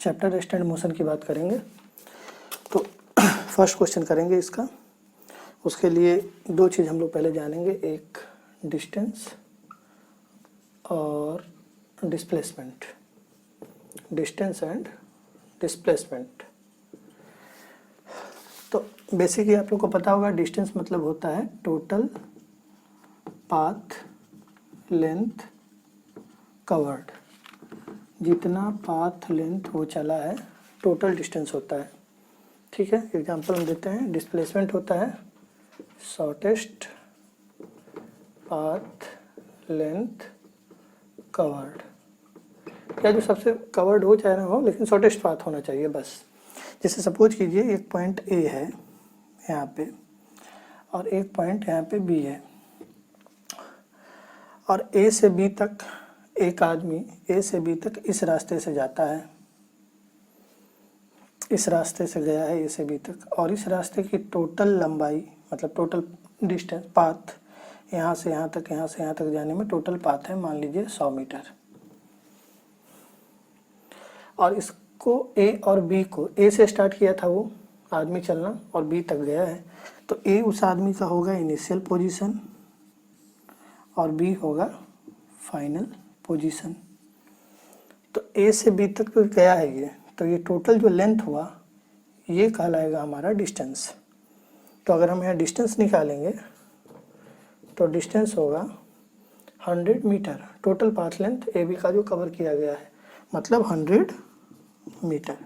Chapter rest and motion की बात करेंगे। तो फर्स्ट क्वेश्चन करेंगे इसका। उसके लिए दो चीज़ हम लोग पहले जानेंगे, एक डिस्टेंस और डिस्प्लेसमेंट, डिस्टेंस एंड डिस्प्लेसमेंट। तो बेसिकली आप लोग को पता होगा डिस्टेंस मतलब होता है टोटल पाथ लेंथ कवर्ड, जितना पाथ लेंथ वो चला है टोटल डिस्टेंस होता है। ठीक है, एग्जांपल हम देते हैं। डिस्प्लेसमेंट होता है शॉर्टेस्ट पाथ लेंथ कवर्ड, या जो सबसे कवर्ड हो चाहे ना हो, लेकिन शॉर्टेस्ट पाथ होना चाहिए बस। जैसे सपोज कीजिए एक पॉइंट ए है यहाँ पे और एक पॉइंट यहाँ पे बी है, और ए से बी तक एक आदमी ए से बी तक इस रास्ते से जाता है, इस रास्ते से गया है ए से बी तक, और इस रास्ते की टोटल लंबाई मतलब टोटल डिस्टेंस पाथ यहाँ से यहाँ तक, यहाँ से यहाँ तक जाने में टोटल पाथ है मान लीजिए 100 मीटर। और इसको ए और बी को, ए से स्टार्ट किया था वो आदमी चलना और बी तक गया है, तो ए उस आदमी का होगा इनिशियल पोजीशन और बी होगा फाइनल पोजीशन। तो ए से बी तक तो गया है ये, तो ये टोटल जो लेंथ हुआ ये कहलाएगा हमारा डिस्टेंस। तो अगर हम यहाँ डिस्टेंस निकालेंगे तो डिस्टेंस होगा 100 metre, total path length A B का जो कवर किया गया है, मतलब 100 मीटर।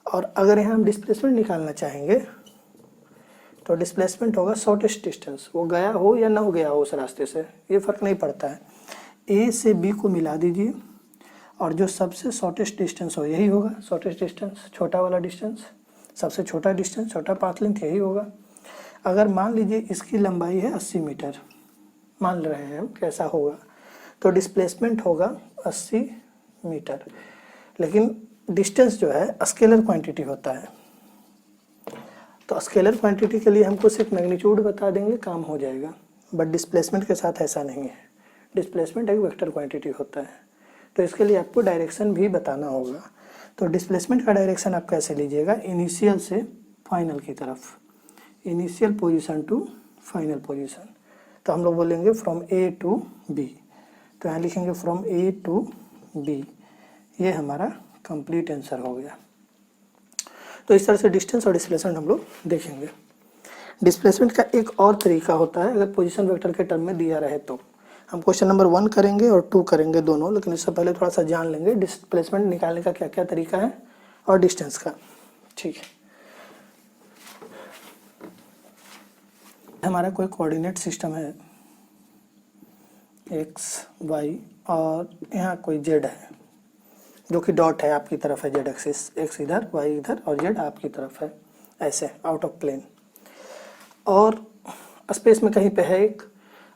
और अगर यहाँ हम डिस्प्लेसमेंट निकालना चाहेंगे तो डिस्प्लेसमेंट होगा शॉर्टेस्ट डिस्टेंस, वो गया हो या ना हो गया हो उस रास्ते से, ये फर्क नहीं पड़ता है। ए से बी को मिला दीजिए और जो सबसे शॉर्टेस्ट डिस्टेंस हो यही होगा शॉर्टेस्ट डिस्टेंस, छोटा वाला डिस्टेंस, सबसे छोटा डिस्टेंस, छोटा पाथ लेंथ यही होगा। अगर मान लीजिए इसकी लंबाई है 80 मीटर, मान रहे हैं हम कैसा होगा, तो डिस्प्लेसमेंट होगा 80 मीटर। लेकिन डिस्टेंस जो है स्केलर क्वांटिटी होता है, तो स्केलर क्वांटिटी के लिए हमको सिर्फ मैग्नीट्यूड बता देंगे काम हो जाएगा, बट डिस्प्लेसमेंट के साथ ऐसा नहीं है। डिस्प्लेसमेंट एक वेक्टर क्वांटिटी होता है, तो इसके लिए आपको डायरेक्शन भी बताना होगा। तो डिस्प्लेसमेंट का डायरेक्शन आप कैसे लीजिएगा, इनिशियल से फाइनल की तरफ, initial position to final position. तो हम लोग बोलेंगे फ्रॉम ए टू बी, तो यहाँ लिखेंगे फ्रॉम ए टू बी, ये हमारा कंप्लीट आंसर हो गया। तो इस तरह से डिस्टेंस और डिस्प्लेसमेंट हम लोग देखेंगे। डिस्प्लेसमेंट का एक और तरीका होता है, अगर पोजीशन वेक्टर के टर्म में दिया रहे तो। हम क्वेश्चन नंबर 1 करेंगे और 2 करेंगे दोनों, लेकिन इससे पहले थोड़ा सा जान लेंगे डिस्प्लेसमेंट निकालने का क्या क्या तरीका है और डिस्टेंस का। ठीक है, हमारा कोई कोऑर्डिनेट सिस्टम है x y और यहाँ कोई z है जो कि डॉट है आपकी तरफ है, z एक्सिस, x इधर y इधर और z आपकी तरफ है, ऐसे आउट ऑफ प्लेन। और स्पेस में कहीं पे है एक,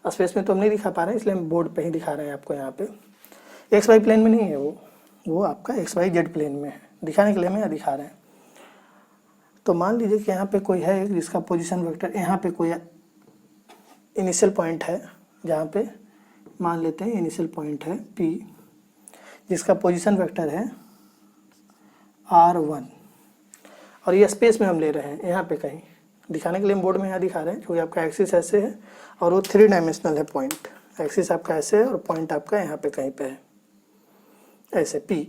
स्पेस में तो हम नहीं दिखा पा रहे हैं इसलिए हम बोर्ड पे ही दिखा रहे हैं आपको। यहाँ पे एक्स वाई प्लेन में नहीं है वो आपका एक्स वाई जेड प्लेन में है, दिखाने के लिए हम यहाँ दिखा रहे हैं। तो मान लीजिए कि यहाँ पे कोई है जिसका पोजीशन वेक्टर, यहाँ पे कोई इनिशियल पॉइंट है, जहाँ पे मान लेते हैं इनिशियल पॉइंट है P, जिसका पोजीशन वेक्टर है R1, और ये स्पेस में हम ले रहे हैं यहाँ पे कहीं, दिखाने के लिए हम बोर्ड में यहाँ दिखा रहे हैं क्योंकि आपका एक्सिस ऐसे है और वो 3 डायमेंशनल है पॉइंट, एक्सिस आपका ऐसे है और पॉइंट आपका यहाँ पे कहीं पे है ऐसे P।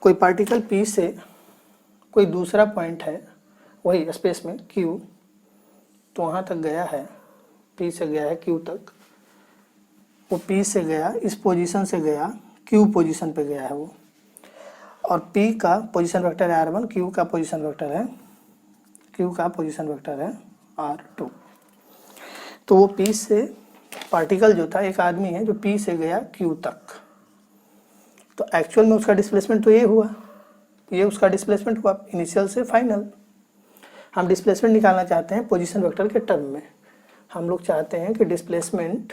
कोई पार्टिकल P से कोई दूसरा पॉइंट है वही स्पेस में Q, तो वहाँ तक गया है, P से गया है Q तक, वो P से गया, इस पोजीशन से गया Q पोजीशन पे गया है वो, और P का पोजीशन वेक्टर है R1, Q का पोजीशन वेक्टर है R2। तो वो P से पार्टिकल जो था, एक आदमी है जो P से गया Q तक, तो एक्चुअल में उसका डिस्प्लेसमेंट तो ये हुआ, ये उसका डिस्प्लेसमेंट हुआ इनिशियल से फाइनल। हम डिस्प्लेसमेंट निकालना चाहते हैं पोजीशन वेक्टर के टर्म में। हम लोग चाहते हैं कि डिस्प्लेसमेंट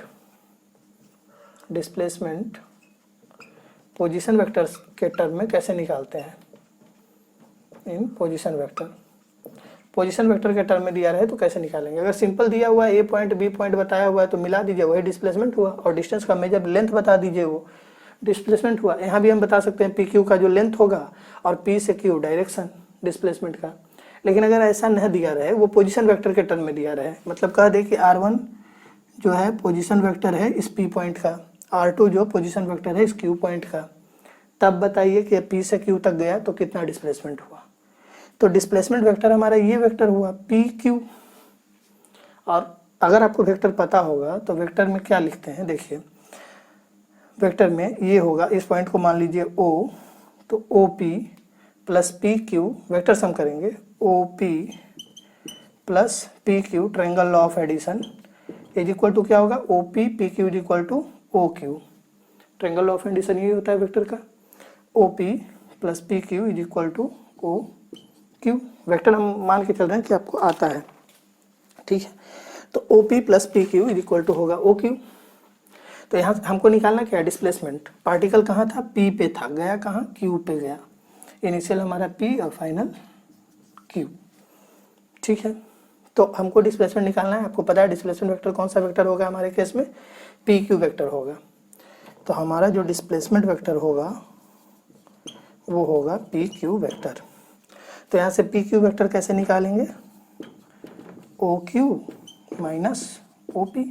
पोजीशन वेक्टर के टर्म में कैसे निकालते हैं, इन पोजीशन वेक्टर के टर्म में दिया रहे तो कैसे निकालेंगे। अगर सिंपल दिया हुआ है ए पॉइंट बी पॉइंट बताया हुआ है तो मिला दीजिए, वही डिस्प्लेसमेंट हुआ, और डिस्टेंस का मेजर लेंथ बता दीजिए वो, डिस्प्लेसमेंट हुआ। यहाँ भी हम बता सकते हैं पी क्यू का जो लेंथ होगा और पी से क्यू डायरेक्शन डिस्प्लेसमेंट का। लेकिन अगर ऐसा न दिया रहे, वो पोजीशन वेक्टर के टर्म में दिया रहे, मतलब कह दे कि r1 जो है पोजीशन वेक्टर है इस p पॉइंट का, r2 जो पोजीशन वेक्टर है इस q पॉइंट का, तब बताइए कि p से q तक गया तो कितना डिस्प्लेसमेंट हुआ। तो डिस्प्लेसमेंट वेक्टर हमारा ये वेक्टर हुआ पी क्यू। और अगर आपको वेक्टर पता होगा तो वेक्टर में क्या लिखते हैं, देखिए वेक्टर में ये होगा, इस पॉइंट को मान लीजिए O, तो O P plus P Q, vector sum करेंगे O P plus P Q, triangle law of addition is equal to क्या होगा, O P P Q is equal to O Q. Triangle law of addition ये होता है vector का, O P plus P Q is equal to O Q. Vector हम मान के चल रहे हैं कि आपको आता है, ठीक है। तो O P plus P Q is equal to होगा ओ क्यू। तो यहाँ हमको निकालना क्या है, डिस्प्लेसमेंट। पार्टिकल कहाँ था, पी पे था, गया कहाँ, क्यू पे गया। इनिशियल हमारा पी और फाइनल क्यू, ठीक है। तो हमको डिस्प्लेसमेंट निकालना है। आपको पता है डिस्प्लेसमेंट वेक्टर कौन सा वेक्टर होगा हमारे केस में, पी क्यू वेक्टर होगा। तो हमारा जो डिस्प्लेसमेंट वेक्टर होगा वो होगा पी क्यू वेक्टर। तो यहाँ से पी क्यू वेक्टर कैसे निकालेंगे, O Q minus O P.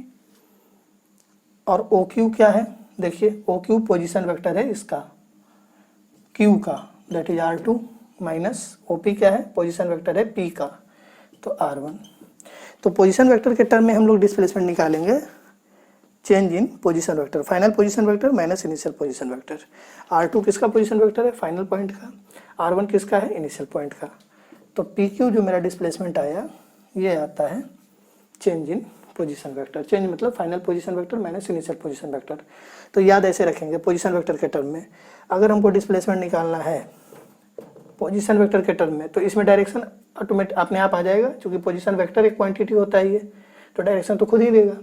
और ओ क्यू क्या है, देखिए ओ क्यू पोजिशन वेक्टर है इसका, क्यू का, that is r2, minus O P क्या है, पोजिशन वेक्टर है p का, तो r1। तो पोजीशन वेक्टर के टर्म में हम लोग डिस्प्लेसमेंट निकालेंगे change in position vector, final position vector minus initial position vector. r2 किसका पोजीशन वेक्टर है, फाइनल पॉइंट का, r1 किसका है, इनिशियल पॉइंट का। तो pq जो मेरा डिस्प्लेसमेंट आया ये आता है change in position vector. Change मतलब final position vector minus initial position vector. तो याद ऐसे रखेंगे पोजीशन वेक्टर के टर्म में। अगर हमको डिस्प्लेसमेंट निकालना है पोजीशन वेक्टर के टर्म में तो इसमें डायरेक्शन ऑटोमेटिक अपने आप आ जाएगा, क्योंकि पोजीशन वेक्टर एक क्वांटिटी होता है ये, तो डायरेक्शन तो खुद ही देगा।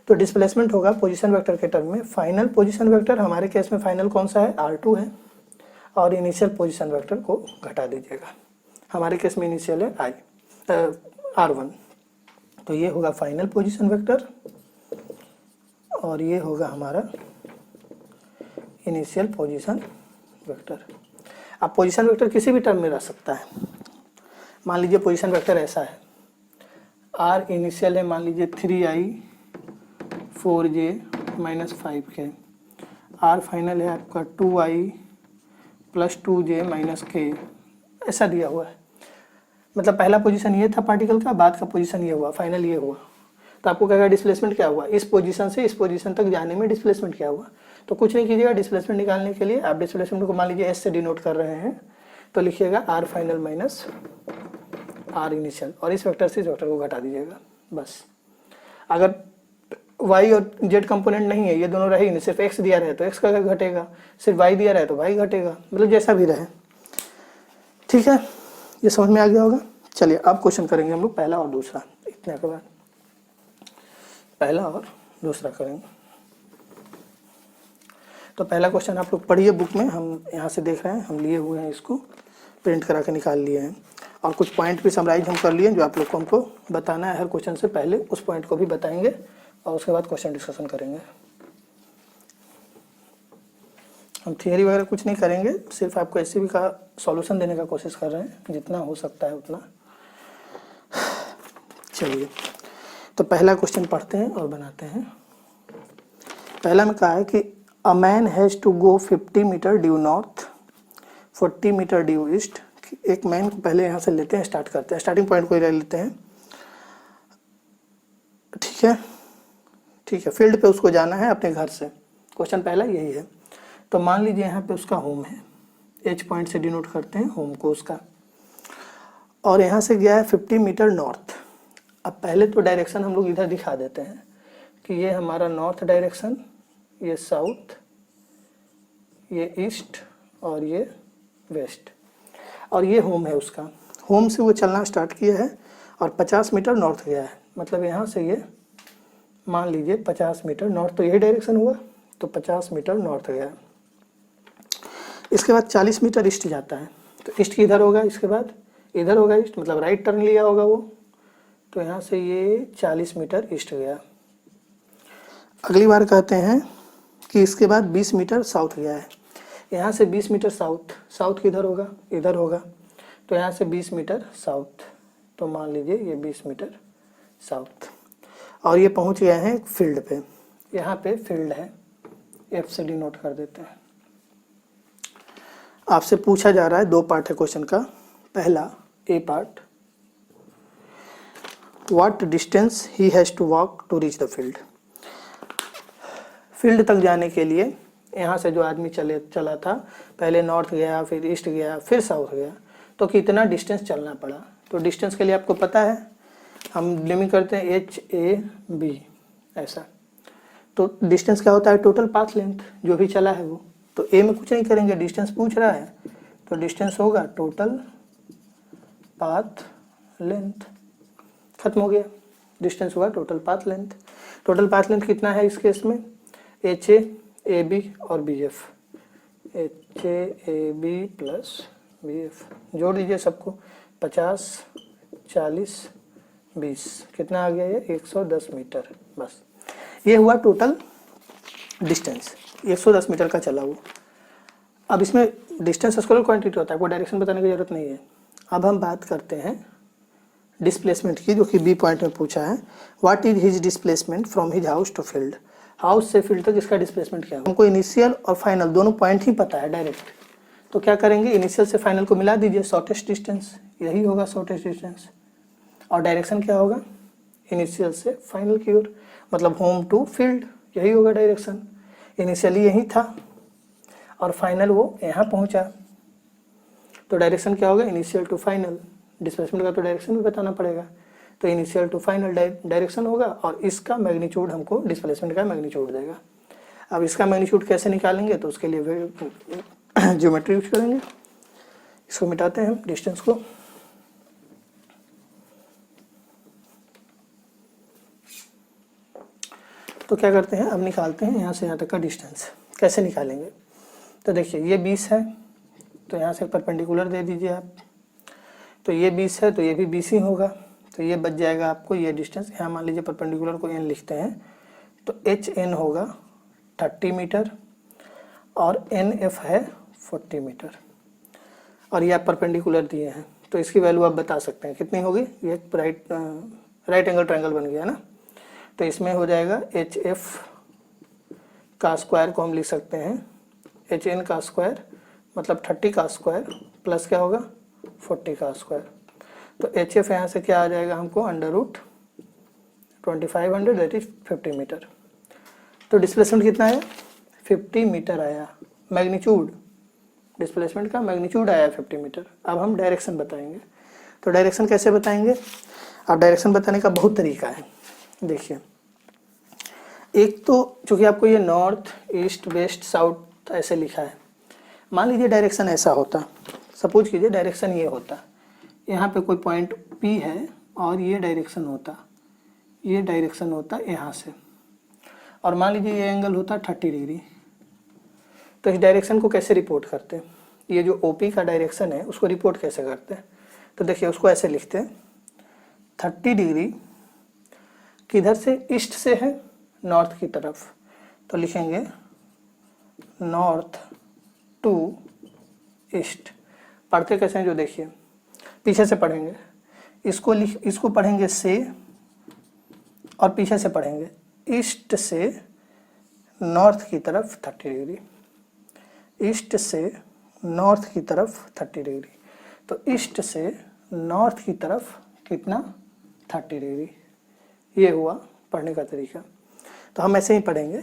तो डिस्प्लेसमेंट होगा पोजीशन वेक्टर के टर्म में फाइनल पोजीशन वेक्टर, हमारे केस में फाइनल कौन सा है, r2 है, और इनिशियल पोजीशन वेक्टर को घटा दीजिएगा, हमारे केस में इनिशियल है r1। तो ये होगा फाइनल पोजीशन वेक्टर और ये होगा हमारा इनिशियल पोजीशन वेक्टर। अब पोजीशन वेक्टर किसी भी टर्म में रह सकता है। मान लीजिए पोजीशन वेक्टर ऐसा है, r इनिशियल है मान लीजिए 3i 4j minus 5k, r final है आपका 2i plus 2j minus k, ऐसा दिया हुआ है। मतलब पहला पोजीशन ये था पार्टिकल का, बाद का पोजीशन ये हुआ, फाइनल ये हुआ। तो आपको कहेगा डिस्प्लेसमेंट क्या हुआ, इस पोजीशन से इस पोजीशन तक जाने में डिस्प्लेसमेंट क्या हुआ। तो कुछ नहीं कीजिएगा, डिस्प्लेसमेंट निकालने के लिए आप डिस्प्लेसमेंट को मान लीजिए एस से डिनोट कर रहे हैं, तो लिखिएगा r final minus r initial, और इस वेक्टर से इस वेक्टर को घटा दीजिएगा बस। अगर y और z कंपोनेंट नहीं है, ये दोनों रहे नहीं, सिर्फ x दिया रहे तो x का घटेगा, सिर्फ y दिया रहे तो y घटेगा, मतलब जैसा भी रहे, ठीक है। ये समझ में आ गया होगा। चलिए अब क्वेश्चन करेंगे हम लोग पहला और दूसरा, इतने के बाद पहला और दूसरा करेंगे। तो पहला क्वेश्चन आप लोग पढ़िए बुक में, हम यहाँ से देख रहे हैं, हम लिए हुए हैं, इसको प्रिंट करा के निकाल लिए हैं, और कुछ पॉइंट भी समराइज हम कर लिए जो आप लोग को हमको बताना है हर क्वेश्चन से पहले, उस पॉइंट को भी बताएंगे और उसके बाद क्वेश्चन डिस्कशन करेंगे। हम थियरी वगैरह कुछ नहीं करेंगे, सिर्फ आपको एससीबी का सॉल्यूशन देने का कोशिश कर रहे हैं, जितना हो सकता है उतना। चलिए तो पहला क्वेश्चन पढ़ते हैं और बनाते हैं। पहला में कहा है कि a man has to go 50 metre due north 40 metre due east. एक मैन को पहले यहाँ से लेते हैं, स्टार्ट करते हैं, स्टार्टिंग पॉइंट को ही ले लेते हैं, ठीक है, ठीक है। फील्ड पे उसको जाना है अपने घर से, क्वेश्चन पहला यही है। तो मान लीजिए यहाँ पे उसका होम है, एच पॉइंट से डिनोट करते हैं होम को उसका, और यहाँ से गया है 50 मीटर नॉर्थ। अब पहले तो डायरेक्शन हम लोग इधर दिखा देते हैं कि ये हमारा नॉर्थ डायरेक्शन, ये साउथ, ये ईस्ट और ये वेस्ट, और ये होम है उसका। होम से वो चलना स्टार्ट किया है और 50 मीटर नॉर्थ गया है, मतलब यहाँ से ये मान लीजिए 50 मीटर नॉर्थ, तो यही डायरेक्शन हुआ, तो 50 मीटर नॉर्थ गया। इसके बाद 40 मीटर ईस्ट जाता है, तो ईस्ट किधर होगा, इसके बाद इधर होगा ईस्ट, मतलब राइट टर्न लिया होगा वो, तो यहाँ से ये 40 मीटर ईस्ट गया। अगली बार कहते हैं कि इसके बाद 20 मीटर साउथ गया है। यहाँ से 20 मीटर साउथ, साउथ किधर होगा, इधर होगा, तो यहाँ से 20 मीटर साउथ, तो मान लीजिए ये 20 मीटर साउथ। और ये पहुँच गए हैं फील्ड पे, यहाँ पे फील्ड है, एफ से डी नोट कर देते हैं। आपसे पूछा जा रहा है 2 पार्ट है क्वेश्चन का। पहला A part, what distance he has to walk to reach the field. Field तक जाने के लिए यहाँ से जो आदमी चला था, पहले नॉर्थ गया, फिर ईस्ट गया, फिर साउथ गया, तो कितना डिस्टेंस चलना पड़ा। तो डिस्टेंस के लिए आपको पता है, हम लिमिट करते हैं HAB ऐसा। तो डिस्टेंस क्या होता है, टोटल पाथ लेंथ जो भी चला है वो। तो ए में कुछ नहीं करेंगे, डिस्टेंस पूछ रहा है, तो डिस्टेंस होगा टोटल पाथ लेंथ, खत्म हो गया। डिस्टेंस हुआ total path length. Total path length कितना है इस केस में, HAB और BF, HAB प्लस BF, जोड़ दीजिए सबको, 50, 40, 20, कितना आ गया ये 110 मीटर। बस ये हुआ टोटल डिस्टेंस, 110 मीटर का चला वो। अब इसमें डिस्टेंस स्केलर क्वांटिटी होता है, आपको डायरेक्शन बताने की जरूरत नहीं है। अब हम बात करते हैं डिस्प्लेसमेंट की, जो कि बी पॉइंट में पूछा है। What is his displacement from his house to field. House से फील्ड तक इसका डिस्प्लेसमेंट क्या है। हमको इनिशियल और फाइनल दोनों पॉइंट ही पता है डायरेक्ट, तो क्या करेंगे, इनिशियल से फाइनल को मिला दीजिए, शॉर्टेस्ट डिस्टेंस, यही होगा शॉर्टेस्ट डिस्टेंस। और डायरेक्शन क्या होगा, इनिशियल से फाइनल की ओर, मतलब होम टू फील्ड, यही होगा डायरेक्शन। इनिशियली यही था और फाइनल वो यहाँ पहुँचा, तो डायरेक्शन क्या होगा, इनिशियल टू फाइनल। डिस्प्लेसमेंट का तो डायरेक्शन भी बताना पड़ेगा, तो इनिशियल टू फाइनल डायरेक्शन होगा, और इसका मैग्नीट्यूड हमको डिस्प्लेसमेंट का मैग्नीट्यूड देगा। अब इसका मैग्नीट्यूड कैसे निकालेंगे, तो उसके लिए ज्योमेट्री यूज करेंगे। इसको मिटाते हैं डिस्टेंस को, तो क्या करते हैं, अब निकालते हैं यहाँ से यहाँ तक का डिस्टेंस। कैसे निकालेंगे, तो देखिए ये 20 है, तो यहाँ से परपेंडिकुलर दे दीजिए आप, तो ये 20 है, तो ये भी 20 ही होगा, तो ये बच जाएगा आपको ये डिस्टेंस। यहाँ मान लीजिए परपेंडिकुलर को n लिखते हैं, तो HN होगा 30 मीटर और NF है 40 मीटर, और ये आप परपेंडिकुलर दिए हैं, तो इसकी वैल्यू आप बता सकते हैं कितनी होगी। ये राइट एंगल ट्रायंगल बन गया ना, तो इसमें हो जाएगा HF का स्क्वायर को हम लिख सकते हैं HN का स्क्वायर, मतलब 30 का स्क्वायर प्लस क्या होगा 40 का स्क्वायर। तो HF यहाँ से क्या आ जाएगा हमको, √2500, दैट इज 50 मीटर। तो डिस्प्लेसमेंट कितना है, 50 मीटर आया। मैग्नीट्यूड, डिस्प्लेसमेंट का मैग्नीट्यूड आया 50 मीटर। अब हम डायरेक्शन बताएंगे, तो डायरेक्शन कैसे बताएंगे। अब डायरेक्शन बताने का बहुत तरीका है। देखिए, एक तो चूँकि आपको ये नॉर्थ, ईस्ट, वेस्ट, साउथ ऐसे लिखा है, मान लीजिए डायरेक्शन ऐसा होता, सपोज कीजिए डायरेक्शन ये होता, यहाँ पे कोई पॉइंट P है और ये डायरेक्शन होता, ये डायरेक्शन होता यहाँ से, और मान लीजिए ये एंगल होता 30 डिग्री। तो इस डायरेक्शन को कैसे रिपोर्ट करते हैं, ये जो OP का डायरेक्शन है उसको रिपोर्ट कैसे करते हैं, तो देखिए उसको ऐसे लिखते हैं 30 डिग्री किधर से, ईस्ट से है नॉर्थ की तरफ, तो लिखेंगे नॉर्थ टू ईस्ट। पढ़ते कैसे हैं जो देखिए, पीछे से पढ़ेंगे, इसको पढ़ेंगे से, और पीछे से पढ़ेंगे ईस्ट से नॉर्थ की तरफ 30 डिग्री, ईस्ट से नॉर्थ की तरफ 30 डिग्री। तो ईस्ट से नॉर्थ की तरफ कितना 30 डिग्री, ये हुआ पढ़ने का तरीका। तो हम ऐसे ही पढ़ेंगे,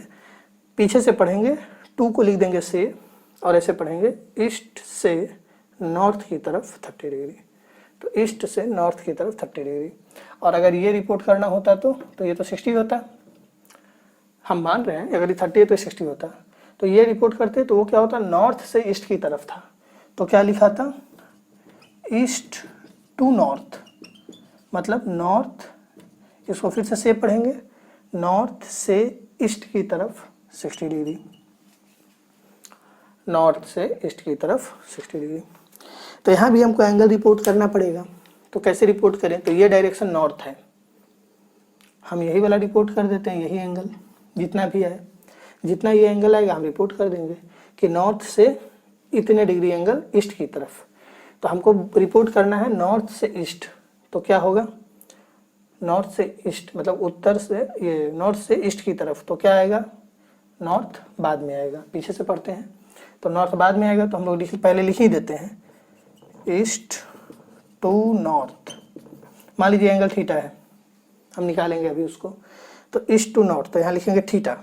पीछे से पढ़ेंगे, 2 को लिख देंगे से, और ऐसे पढ़ेंगे ईस्ट से नॉर्थ की तरफ 30 डिग्री। तो ईस्ट से नॉर्थ की तरफ 30 डिग्री। और अगर ये रिपोर्ट करना होता तो ये तो 60 होता, हम मान रहे हैं अगर ये 30 है तो 60 होता। तो ये रिपोर्ट करते तो वो क्या होता, नॉर्थ से ईस्ट की तरफ था, तो क्या लिखा था, ईस्ट टू नॉर्थ, मतलब नॉर्थ, इसको फिर से पढ़ेंगे, नॉर्थ से ईस्ट की तरफ 60 डिग्री, नॉर्थ से ईस्ट की तरफ 60 डिग्री। तो यहाँ भी हमको एंगल रिपोर्ट करना पड़ेगा, तो कैसे रिपोर्ट करें, तो ये डायरेक्शन नॉर्थ है, हम यही वाला रिपोर्ट कर देते हैं, यही एंगल जितना भी है। जितना ये एंगल आएगा हम रिपोर्ट कर देंगे कि नॉर्थ से इतने डिग्री एंगल ईस्ट की तरफ। तो हमको रिपोर्ट करना है नॉर्थ से ईस्ट, तो क्या होगा, नॉर्थ से ईस्ट मतलब उत्तर से, ये नॉर्थ से ईस्ट की तरफ, तो क्या आएगा, नॉर्थ बाद में आएगा, पीछे से पढ़ते हैं। तो नॉर्थ बाद में आएगा तो हम लोग पहले लिख ही देते हैं, ईस्ट टू नॉर्थ। मान लीजिए एंगल थीटा है, हम निकालेंगे अभी उसको, तो ईस्ट टू नॉर्थ, तो यहाँ लिखेंगे थीटा,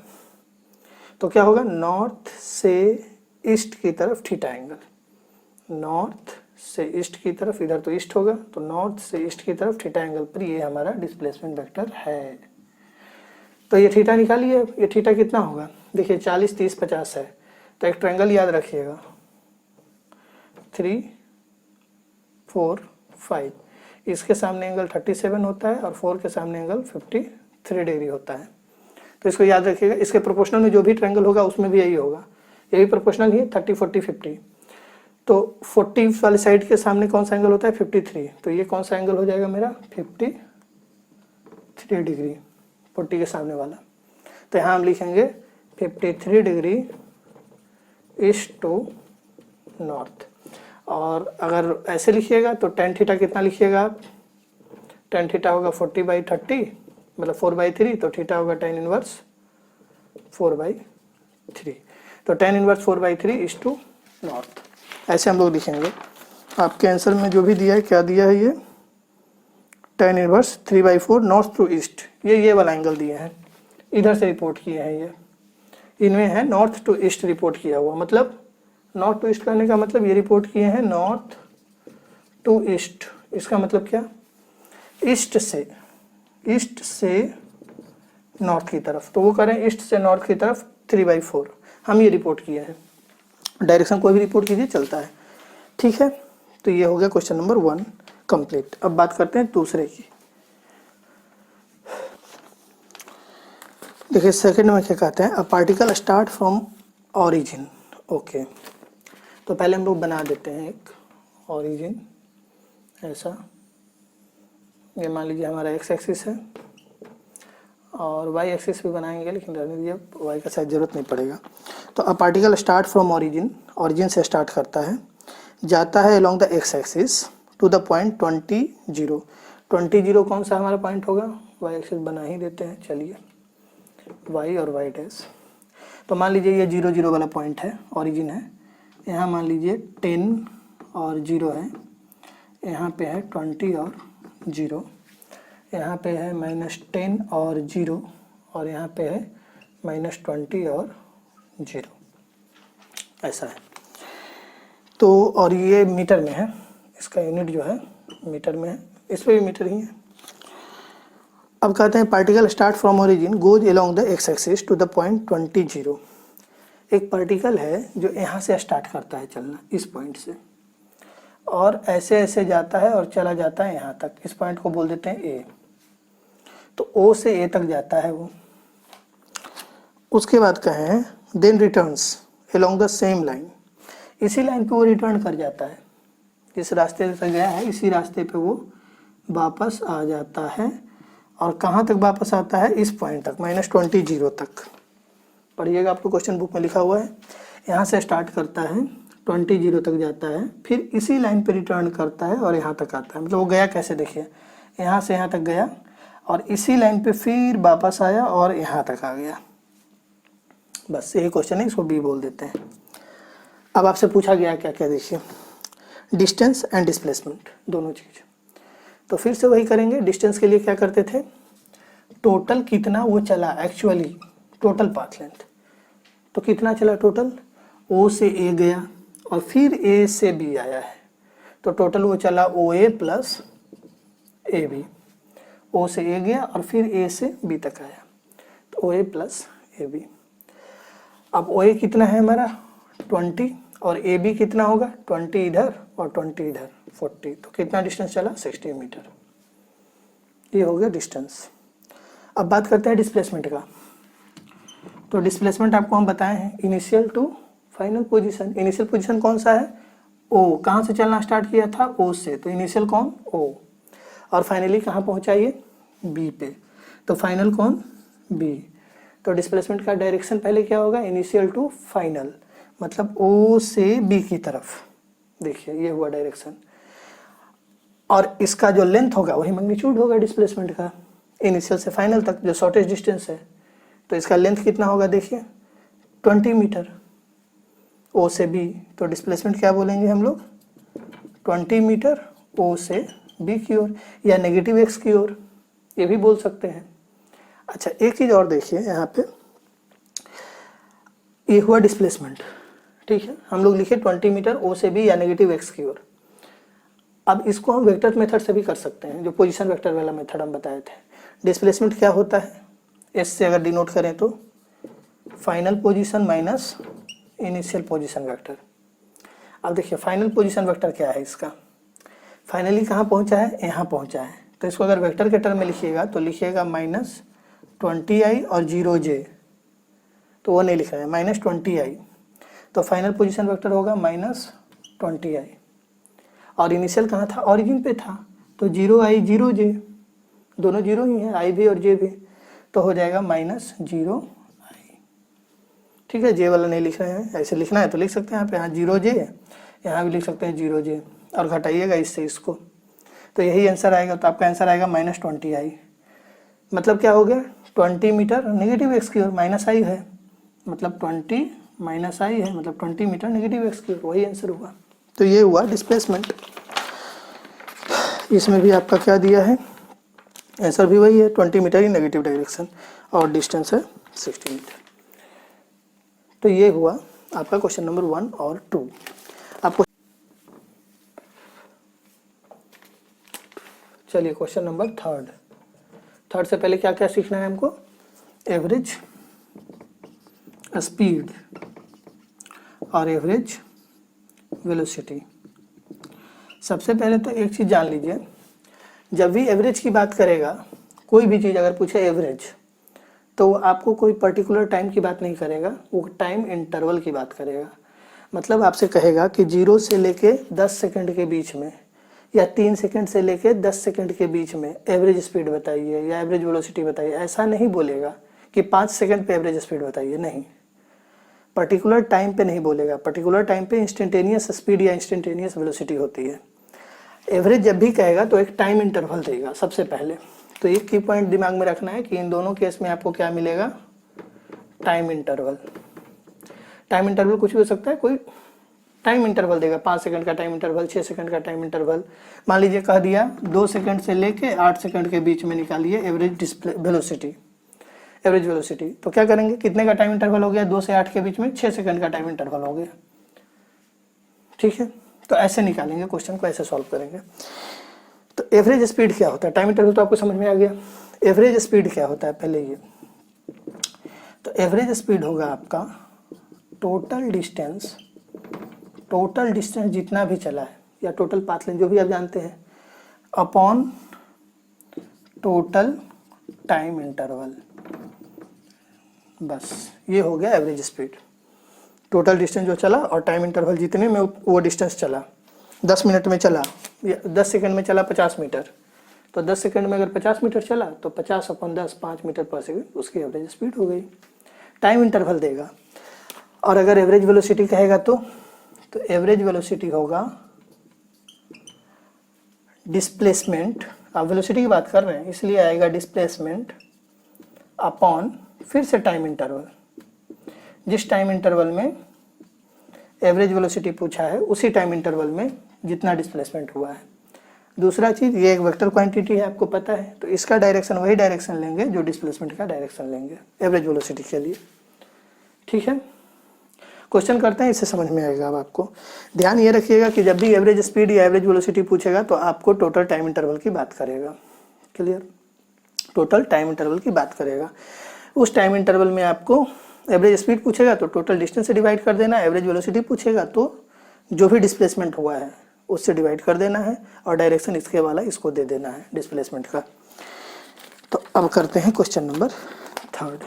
तो क्या होगा, नॉर्थ से ईस्ट की तरफ थीटा एंगल, नॉर्थ से ईस्ट की तरफ, इधर तो ईस्ट होगा, तो नॉर्थ से ईस्ट की तरफ थीटा एंगल पर ये हमारा डिस्प्लेसमेंट वेक्टर है। तो ये थीटा निकालिए, ये थीटा कितना होगा, देखिए 40 30 50 है, तो एक ट्रायंगल याद रखिएगा 3 4 5, इसके सामने एंगल 37 होता है और 4 के सामने एंगल 53 डिग्री होता है। तो इसको याद रखिएगा, इसके प्रोपोर्शनल में जो भी ट्रायंगल होगा उसमें भी यही होगा, यही प्रोपोर्शनल ही है 30 40 50। तो 40 वाले साइड के सामने कौन सा एंगल होता है, 53, तो ये कौन सा एंगल हो जाएगा मेरा, 53 डिग्री, 40 के सामने वाला। तो यहाँ हम लिखेंगे 53 डिग्री ईस्ट टू नॉर्थ। और अगर ऐसे लिखिएगा तो टेन थीटा कितना लिखिएगा आप, टेन थीटा होगा 40/30 मतलब 4/3, तो थीटा होगा tan इनवर्स 4/3, तो tan inverse 4/3 east to north, ऐसे हम लोग लिखेंगे। आपके आंसर में जो भी दिया है, क्या दिया है, ये tan inverse 3/4 north to east, ये वाला एंगल दिए हैं, इधर से रिपोर्ट किए हैं, ये इनमें है नॉर्थ टू ईस्ट रिपोर्ट किया हुआ, मतलब नॉर्थ टू ईस्ट करने का मतलब ये रिपोर्ट किए हैं नॉर्थ टू ईस्ट, इसका मतलब क्या, ईस्ट से नॉर्थ की तरफ, तो वो करें ईस्ट से नॉर्थ की तरफ 3/4, हम ये रिपोर्ट किए हैं। डायरेक्शन कोई भी रिपोर्ट कीजिए चलता है, ठीक है। तो ये हो गया क्वेश्चन नंबर 1 कंप्लीट। अब बात करते हैं दूसरे की। देखिए सेकंड में क्या कहते हैं, अ particle start from origin. Okay, तो पहले हम लोग बना देते हैं एक ऑरिजिन, ऐसा, ये मान लीजिए हमारा एक्स एक्सिस है और वाई एक्सिस भी बनाएंगे, लेकिन रहने दीजिए, वाई का शायद जरूरत नहीं पड़ेगा। तो a particle start from origin, origin से स्टार्ट करता है, जाता है along the X axis to the point 20 0। 20 0 कौन सा हमारा पॉइंट होगा, वाई एक्सिस बना ही देते हैं, चलिए वाई और वाई डैश। तो मान लीजिए ये 0 0 वाला पॉइंट है, ऑरिजिन है, यहाँ मान लीजिए 10 और 0 है, यहाँ पे है 20 और 0, यहाँ पे है -10 और 0, और यहाँ पे है -20 और 0, ऐसा है। तो और ये मीटर में है, इसका यूनिट जो है मीटर में है, इस पर भी मीटर ही है। अब कहते हैं particle start from origin goes along the X axis to the point 20 0। एक पार्टिकल है जो यहाँ से स्टार्ट करता है चलना, इस पॉइंट से, और ऐसे ऐसे जाता है और चला जाता है यहाँ तक, इस पॉइंट को बोल देते हैं ए। तो ओ से ए तक जाता है वो, उसके बाद कहें then returns along the same line, इसी लाइन पे वो रिटर्न कर जाता है, जिस रास्ते से गया है इसी रास्ते पे वो वापस आ जाता है। और कहाँ तक वापस आता है, इस पॉइंट तक, -20 0 तक। पढ़िएगा, आपको क्वेश्चन बुक में लिखा हुआ है, यहाँ से स्टार्ट करता है 20 0 तक जाता है, फिर इसी लाइन पे रिटर्न करता है और यहाँ तक आता है। मतलब वो गया कैसे, देखिए यहाँ से यहाँ तक गया और इसी लाइन पे फिर वापस आया और यहाँ तक आ गया, बस यही क्वेश्चन है, इसको बी बोल देते हैं। अब आपसे पूछा गया क्या क्या, देखिए डिस्टेंस एंड डिस्प्लेसमेंट दोनों चीज़। तो फिर से वही करेंगे, डिस्टेंस के लिए क्या करते थे, टोटल कितना वो चला, एक्चुअली टोटल पाथ लेंथ, तो कितना चला टोटल, ओ से ए गया और फिर ए से बी आया है, तो टोटल वो चला ओ ए प्लस ए बी, ओ से ए गया और फिर ए से बी तक आया, तो ओ ए प्लस ए बी। अब ओ ए कितना है हमारा 20 और ए बी कितना होगा 20 इधर और 20 इधर 40, तो कितना डिस्टेंस चला 60 मीटर, ये हो गया डिस्टेंस। अब बात करते हैं डिस्प्लेसमेंट का। तो डिस्प्लेसमेंट आपको हम बताए हैं initial to final position. Initial position कौन सा है, ओ, कहाँ से चलना स्टार्ट किया था, ओ से, तो इनिशियल कौन, ओ, और फाइनली कहाँ पहुँचा ये, बी पे, तो फाइनल कौन, बी। तो डिस्प्लेसमेंट का डायरेक्शन पहले क्या होगा, इनिशियल टू फाइनल, मतलब ओ से बी की तरफ। देखिए ये हुआ डायरेक्शन, और इसका जो लेंथ होगा वही मैग्नीट्यूड होगा डिस्प्लेसमेंट का, इनिशियल से फाइनल तक जो शॉर्टेस्ट डिस्टेंस है। तो इसका लेंथ कितना होगा, देखिए 20 मीटर ओ से बी। तो डिस्प्लेसमेंट क्या बोलेंगे हम लोग, 20 मीटर ओ से बी की ओर या नेगेटिव एक्स की ओर, ये भी बोल सकते हैं। अच्छा एक चीज़ और देखिए यहाँ पे, ये हुआ डिस्प्लेसमेंट, ठीक है, हम लोग लिखे 20 मीटर ओ से बी या नेगेटिव एक्स की ओर। अब इसको हम वेक्टर मेथड से भी कर सकते हैं, जो पोजीशन वेक्टर वाला मेथड हम बताए थे। डिस्प्लेसमेंट क्या होता है, एस से अगर डिनोट करें तो final position minus initial position vector. अब देखिए फाइनल पोजीशन वेक्टर क्या है इसका, फाइनली कहाँ पहुँचा है, यहाँ पहुँचा है। तो इसको अगर वेक्टर के टर्म में लिखिएगा तो लिखिएगा -20i और 0j, तो वो नहीं लिख रहे हैं, -20i। तो फाइनल पोजीशन वेक्टर होगा -20i, और इनिशियल कहाँ था, ऑरिजिन पे था, तो 0i 0j, दोनों जीरो ही हैं, i भी और j भी, तो हो जाएगा -0i। ठीक है, j वाला नहीं लिख रहे हैं, ऐसे लिखना है तो लिख सकते हैं यहाँ पे, यहाँ 0j, यहाँ भी लिख सकते हैं 0j, और घटाइएगा इससे इसको, तो यही आंसर आएगा। तो आपका आंसर आएगा -20i। मतलब क्या हो गया, 20 मीटर नेगेटिव एक्स की ओर, -i है, मतलब 20 -i है, मतलब 20 मीटर नेगेटिव एक्स की ओर, वही आंसर हुआ। तो ये हुआ डिस्प्लेसमेंट। इसमें भी आपका क्या दिया है, आंसर भी वही है, 20 मीटर इन नेगेटिव डायरेक्शन, और डिस्टेंस है 60 मीटर। तो ये हुआ आपका क्वेश्चन नंबर 1 और 2। आपको चलिए क्वेश्चन नंबर 3 से पहले क्या क्या सीखना है हमको, एवरेज स्पीड और एवरेज वेलोसिटी। सबसे पहले तो एक चीज़ जान लीजिए, जब भी एवरेज की बात करेगा, कोई भी चीज़ अगर पूछे एवरेज, तो आपको कोई पर्टिकुलर टाइम की बात नहीं करेगा, वो टाइम इंटरवल की बात करेगा। मतलब आपसे कहेगा कि 0 से लेके 10 सेकंड के बीच में, या 3 सेकंड से लेके 10 सेकंड के बीच में एवरेज स्पीड बताइए या एवरेज वेलोसिटी बताइए। ऐसा नहीं बोलेगा कि 5 सेकंड पे एवरेज स्पीड बताइए, नहीं, पर्टिकुलर टाइम पे नहीं बोलेगा। पर्टिकुलर टाइम पे इंस्टेंटेनियस स्पीड या इंस्टेंटेनियस वेलोसिटी होती है। एवरेज जब भी कहेगा तो एक टाइम इंटरवल देगा सबसे पहले। तो एक की पॉइंट दिमाग में रखना है कि इन दोनों केस में आपको क्या मिलेगा, टाइम इंटरवल। टाइम इंटरवल कुछ भी हो सकता है, कोई टाइम इंटरवल देगा, 5 सेकंड का टाइम इंटरवल, 6 सेकंड का टाइम इंटरवल। मान लीजिए कह दिया 2 सेकंड से लेके 8 सेकंड के बीच में निकालिए average display velocity, average velocity. तो क्या करेंगे, कितने का टाइम इंटरवल हो गया, 2 से 8 के बीच में 6 सेकंड का टाइम इंटरवल हो गया। ठीक है, तो ऐसे निकालेंगे, क्वेश्चन को ऐसे सॉल्व करेंगे। तो एवरेज स्पीड क्या होता है, टाइम इंटरवल तो आपको समझ में आ गया। एवरेज स्पीड क्या होता है पहले ये, तो एवरेज स्पीड होगा आपका टोटल डिस्टेंस जितना भी चला है, या टोटल पाथ लेंथ जो भी आप जानते हैं, अपॉन टोटल टाइम इंटरवल। बस ये हो गया एवरेज स्पीड। टोटल डिस्टेंस जो चला और टाइम इंटरवल जितने में वो डिस्टेंस चला, 10 मिनट में चला या 10 सेकंड में चला 50 मीटर, तो 10 सेकंड में अगर 50 मीटर चला तो 50/10 5 मीटर पर सेकंड, उसकी एवरेज स्पीड हो गई। टाइम इंटरवल देगा। और अगर एवरेज वेलोसिटी कहेगा तो एवरेज वेलोसिटी होगा डिस्प्लेसमेंट, आप वेलोसिटी की बात कर रहे हैं इसलिए आएगा डिस्प्लेसमेंट अपॉन फिर से टाइम इंटरवल। जिस टाइम इंटरवल में एवरेज वेलोसिटी पूछा है उसी टाइम इंटरवल में जितना डिस्प्लेसमेंट हुआ है। दूसरा चीज़, ये एक वेक्टर क्वांटिटी है, आपको पता है, तो इसका डायरेक्शन वही डायरेक्शन लेंगे जो डिस्प्लेसमेंट का डायरेक्शन लेंगे एवरेज वेलोसिटी के लिए। ठीक है, क्वेश्चन करते हैं, इससे समझ में आएगा। अब आपको ध्यान ये रखिएगा कि जब भी एवरेज स्पीड या एवरेज वेलोसिटी पूछेगा तो आपको टोटल टाइम इंटरवल की बात करेगा। क्लियर, टोटल टाइम इंटरवल की बात करेगा। उस टाइम इंटरवल में आपको एवरेज स्पीड पूछेगा तो टोटल डिस्टेंस से डिवाइड कर देना, एवरेज वेलोसिटी पूछेगा तो जो भी डिस्प्लेसमेंट हुआ है उससे डिवाइड कर देना है, और डायरेक्शन इसके वाला इसको दे देना है डिस्प्लेसमेंट का। तो अब करते हैं क्वेश्चन नंबर 3।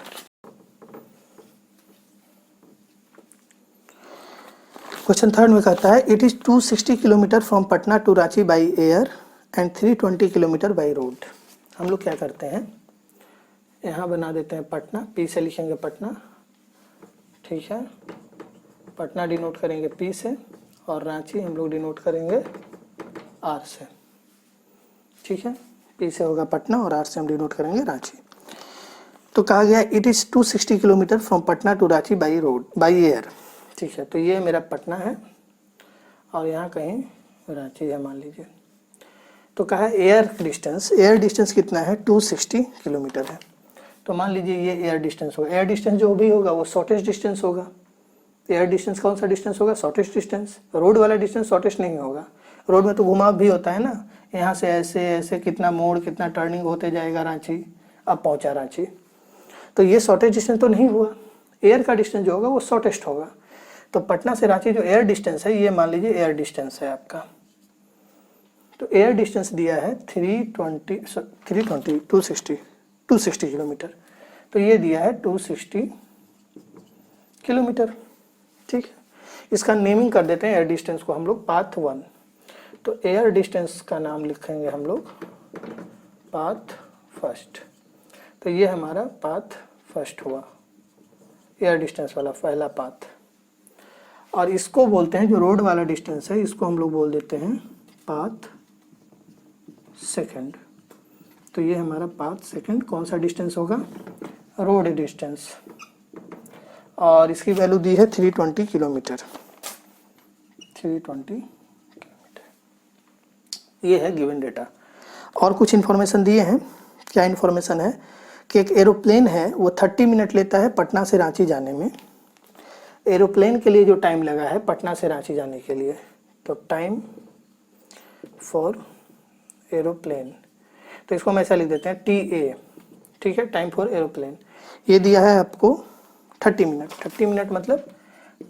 क्वेश्चन 3 में कहता है it is 260 kilometre from Patna to Ranchi by air and 320 kilometre by road. हम लोग क्या करते हैं, यहाँ बना देते हैं पटना, पी से लिखेंगे पटना, ठीक है। पटना डिनोट करेंगे पी से और रांची हम लोग डिनोट करेंगे आर से, ठीक है। पी से होगा पटना और आर से हम डिनोट करेंगे रांची। तो कहा गया it is 260 kilometre from Patna to Ranchi by road by air, ठीक है। तो ये मेरा पटना है और यहाँ कहीं रांची है मान लीजिए। तो कहा है एयर डिस्टेंस कितना है 260 किलोमीटर है। तो मान लीजिए ये एयर डिस्टेंस होगा, एयर डिस्टेंस जो भी होगा वो शॉर्टेस्ट डिस्टेंस होगा। एयर डिस्टेंस कौन सा डिस्टेंस होगा? Shortest distance. रोड वाला डिस्टेंस शॉर्टेस्ट नहीं होगा, रोड में तो घुमाव भी होता है ना, यहाँ से ऐसे ऐसे कितना मोड़ कितना टर्निंग होते जाएगा रांची, अब पहुँचा रांची। तो ये शॉर्टेस्ट डिस्टेंस तो नहीं हुआ, एयर का डिस्टेंस जो होगा वो शॉर्टेस्ट होगा। तो पटना से रांची जो एयर डिस्टेंस है ये मान लीजिए एयर डिस्टेंस है आपका। तो एयर डिस्टेंस दिया है 260 किलोमीटर। तो ये दिया है 260 किलोमीटर, ठीक है। इसका नेमिंग कर देते हैं एयर डिस्टेंस को हम लोग पाथ 1। तो एयर डिस्टेंस का नाम लिखेंगे हम लोग पाथ फर्स्ट। तो ये हमारा पाथ फर्स्ट हुआ, एयर डिस्टेंस वाला पहला पाथ। और इसको बोलते हैं जो रोड वाला डिस्टेंस है इसको हम लोग बोल देते हैं पाथ सेकंड। तो ये हमारा पाथ सेकंड कौन सा डिस्टेंस होगा? Road distance. और इसकी वैल्यू दी है 320 किलोमीटर। 320 किलोमीटर ये है गिवन डेटा। और कुछ इन्फॉर्मेशन दिए हैं। क्या इन्फॉर्मेशन है कि एक एरोप्लेन है वो 30 मिनट लेता है पटना से रांची जाने में। एरोप्लेन के लिए जो टाइम लगा है पटना से रांची जाने के लिए, तो टाइम फॉर एरोप्लेन, तो इसको हम ऐसा लिख देते हैं TA, ठीक है, टाइम फॉर एरोप्लेन। ये दिया है आपको 30 मिनट। 30 मिनट मतलब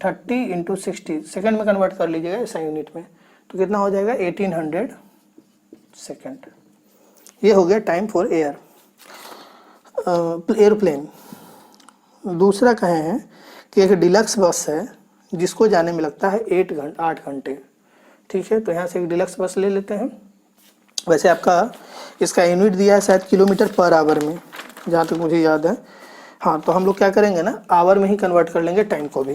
30 × 60 सेकंड में कन्वर्ट कर लीजिएगा ऐसा यूनिट में, तो कितना हो जाएगा 1800 सेकंड। ये हो गया टाइम फॉर एरोप्लेन। दूसरा कहे हैं कि एक डिलक्स बस है जिसको जाने में लगता है 8 घंटे, ठीक है। तो यहाँ से एक डिलक्स बस ले लेते हैं। वैसे आपका इसका यूनिट दिया है शायद किलोमीटर पर आवर में, जहाँ तक मुझे याद है। हाँ, तो हम लोग क्या करेंगे ना, आवर में ही कन्वर्ट कर लेंगे टाइम को भी।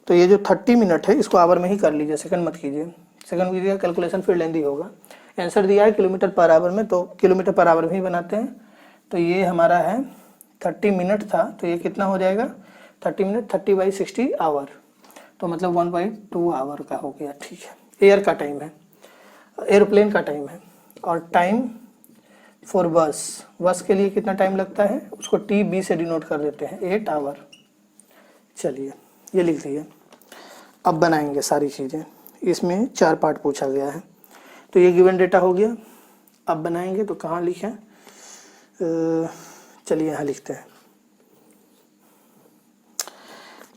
तो ये जो 30 मिनट है इसको आवर में ही कर लीजिए, सेकंड मत कीजिए। सेकंड कीजिएगा कैलकुलेशन फिर लेंदी होगा। आंसर दिया है किलोमीटर पर आवर में, तो किलोमीटर पर आवर में ही बनाते हैं। तो ये हमारा है 30 मिनट था, तो ये कितना हो जाएगा 30 मिनट 30/60 आवर, तो मतलब 1/2 आवर का हो गया, ठीक है। एयर का टाइम है, एरोप्लेन का टाइम है। और टाइम फॉर बस के लिए कितना टाइम लगता है उसको TB से डिनोट कर देते हैं 8 आवर। चलिए ये लिख दिए। अब बनाएंगे सारी चीज़ें, इसमें 4 पार्ट पूछा गया है। तो ये गिवन डेटा हो गया। अब बनाएंगे तो कहाँ लिखें, चलिए यहाँ लिखते हैं।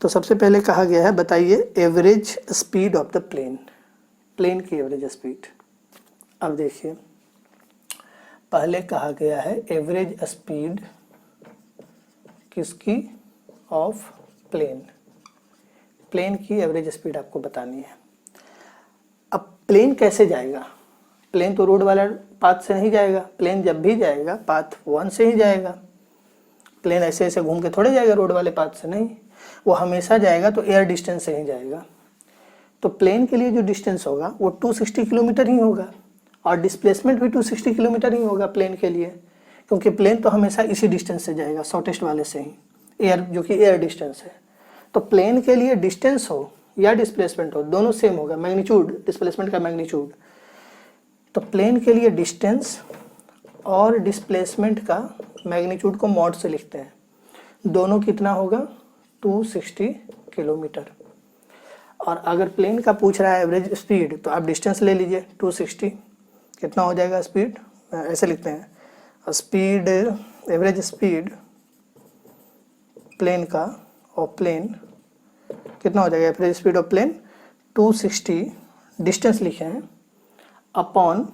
तो सबसे पहले कहा गया है बताइए average speed of the plane की एवरेज स्पीड। अब देखिए पहले कहा गया है एवरेज स्पीड किसकी, ऑफ प्लेन की एवरेज स्पीड आपको बतानी है। अब प्लेन कैसे जाएगा, प्लेन तो रोड वाला पाथ से नहीं जाएगा, प्लेन जब भी जाएगा पाथ 1 से ही जाएगा। प्लेन ऐसे ऐसे घूम के थोड़े जाएगा रोड वाले पाथ से, नहीं, वो हमेशा जाएगा तो एयर डिस्टेंस से ही जाएगा। तो प्लेन के लिए जो डिस्टेंस होगा वो 260 किलोमीटर ही होगा और डिस्प्लेसमेंट भी 260 किलोमीटर ही होगा प्लेन के लिए, क्योंकि प्लेन तो हमेशा इसी डिस्टेंस से जाएगा, शॉर्टेस्ट वाले से ही, एयर जो कि एयर डिस्टेंस है। तो प्लेन के लिए डिस्टेंस हो या डिस्प्लेसमेंट हो दोनों सेम होगा, मैग्नीट्यूड, डिस्प्लेसमेंट का मैग्नीट्यूड। तो प्लेन के लिए डिस्टेंस और डिस्प्लेसमेंट का मैग्नीट्यूड को मॉड से लिखते हैं, दोनों कितना होगा 260 किलोमीटर। और अगर प्लेन का पूछ रहा है एवरेज स्पीड तो आप डिस्टेंस ले लीजिए 260, कितना हो जाएगा स्पीड, ऐसे लिखते हैं स्पीड, एवरेज स्पीड प्लेन का, और प्लेन कितना हो जाएगा, average speed of plane 260, distance लिखे हैं, अपॉन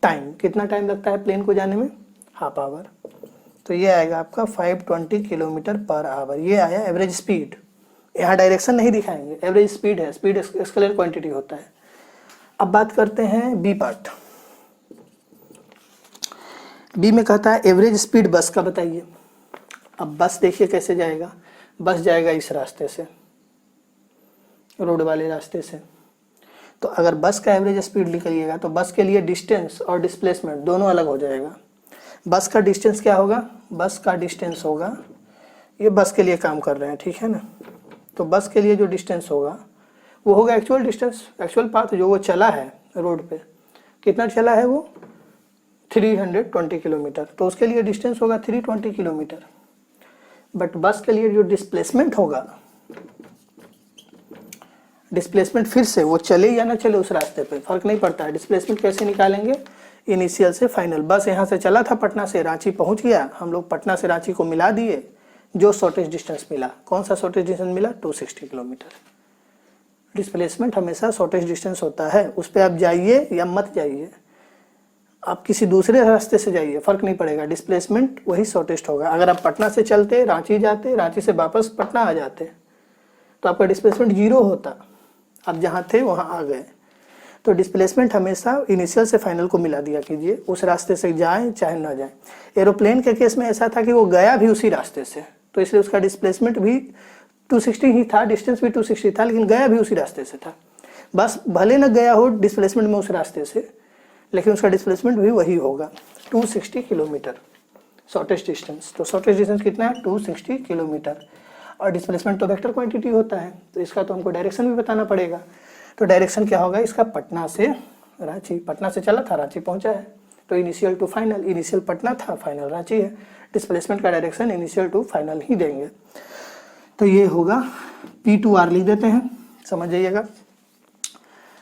टाइम, कितना टाइम लगता है प्लेन को जाने में, हाफ आवर। तो ये आएगा आपका 520 किलोमीटर पर आवर। ये आया एवरेज स्पीड। यहाँ डायरेक्शन नहीं दिखाएंगे, एवरेज स्पीड है, स्पीड स्केलर क्वांटिटी होता है। अब बात करते हैं बी पार्ट। बी में कहता है एवरेज स्पीड बस का बताइए। अब बस देखिए कैसे जाएगा, बस जाएगा इस रास्ते से, रोड वाले रास्ते से। तो अगर बस का एवरेज स्पीड निकलिएगा तो बस के लिए डिस्टेंस और डिस्प्लेसमेंट दोनों अलग हो जाएगा। बस का डिस्टेंस क्या होगा, बस का डिस्टेंस होगा, ये बस के लिए काम कर रहे हैं, ठीक है ना। तो बस के लिए जो डिस्टेंस होगा वो होगा एक्चुअल डिस्टेंस, एक्चुअल पाथ जो वो चला है रोड पे, कितना चला है वो 320 किलोमीटर, तो उसके लिए डिस्टेंस होगा 320 किलोमीटर। बट बस के लिए जो डिस्प्लेसमेंट होगा, डिस्प्लेसमेंट फिर से वो चले या ना चले उस रास्ते पे फर्क नहीं पड़ता है। डिस्प्लेसमेंट कैसे निकालेंगे, इनिशियल से फाइनल। बस यहाँ से चला था पटना से रांची पहुँच गया, हम लोग पटना से रांची को मिला दिए, जो शॉर्टेज डिस्टेंस मिला, कौन सा शॉर्टेज डिस्टेंस मिला 260 किलोमीटर। डिस्प्लेसमेंट हमेशा शॉर्टेज डिस्टेंस होता है, उस पर आप जाइए या मत जाइए, आप किसी दूसरे रास्ते से जाइए फर्क नहीं पड़ेगा, डिस्प्लेसमेंट वही शॉर्टेस्ट होगा। अगर आप पटना से चलते रांची जाते, रांची से वापस पटना आ जाते तो आपका डिस्प्लेसमेंट 0 होता, आप जहाँ थे वहाँ आ गए। तो डिस्प्लेसमेंट हमेशा इनिशियल से फाइनल को मिला दिया कीजिए, उस रास्ते से जाएं चाहे ना जाएं। एरोप्लेन के केस में ऐसा था कि वो गया भी उसी रास्ते से, तो इसलिए उसका डिस्प्लेसमेंट भी 260 ही था, डिस्टेंस भी 260 था, लेकिन गया भी उसी रास्ते से था। बस भले ना गया हो डिस्प्लेसमेंट में उस रास्ते से, लेकिन उसका डिस्प्लेसमेंट भी वही होगा 260 किलोमीटर शॉर्टेस्ट डिस्टेंस। तो शॉर्टेस्ट डिस्टेंस कितना है 260 किलोमीटर, और डिस्प्लेसमेंट तो वेक्टर क्वांटिटी होता है, तो इसका तो हमको डायरेक्शन भी बताना पड़ेगा। तो डायरेक्शन क्या होगा इसका, पटना से रांची, पटना से चला था रांची पहुंचा है, तो initial to final, initial Patna था फाइनल रांची है, डिस्प्लेसमेंट का डायरेक्शन इनिशियल टू फाइनल ही देंगे। तो ये होगा P2R लिख देते हैं, समझ जाइएगा।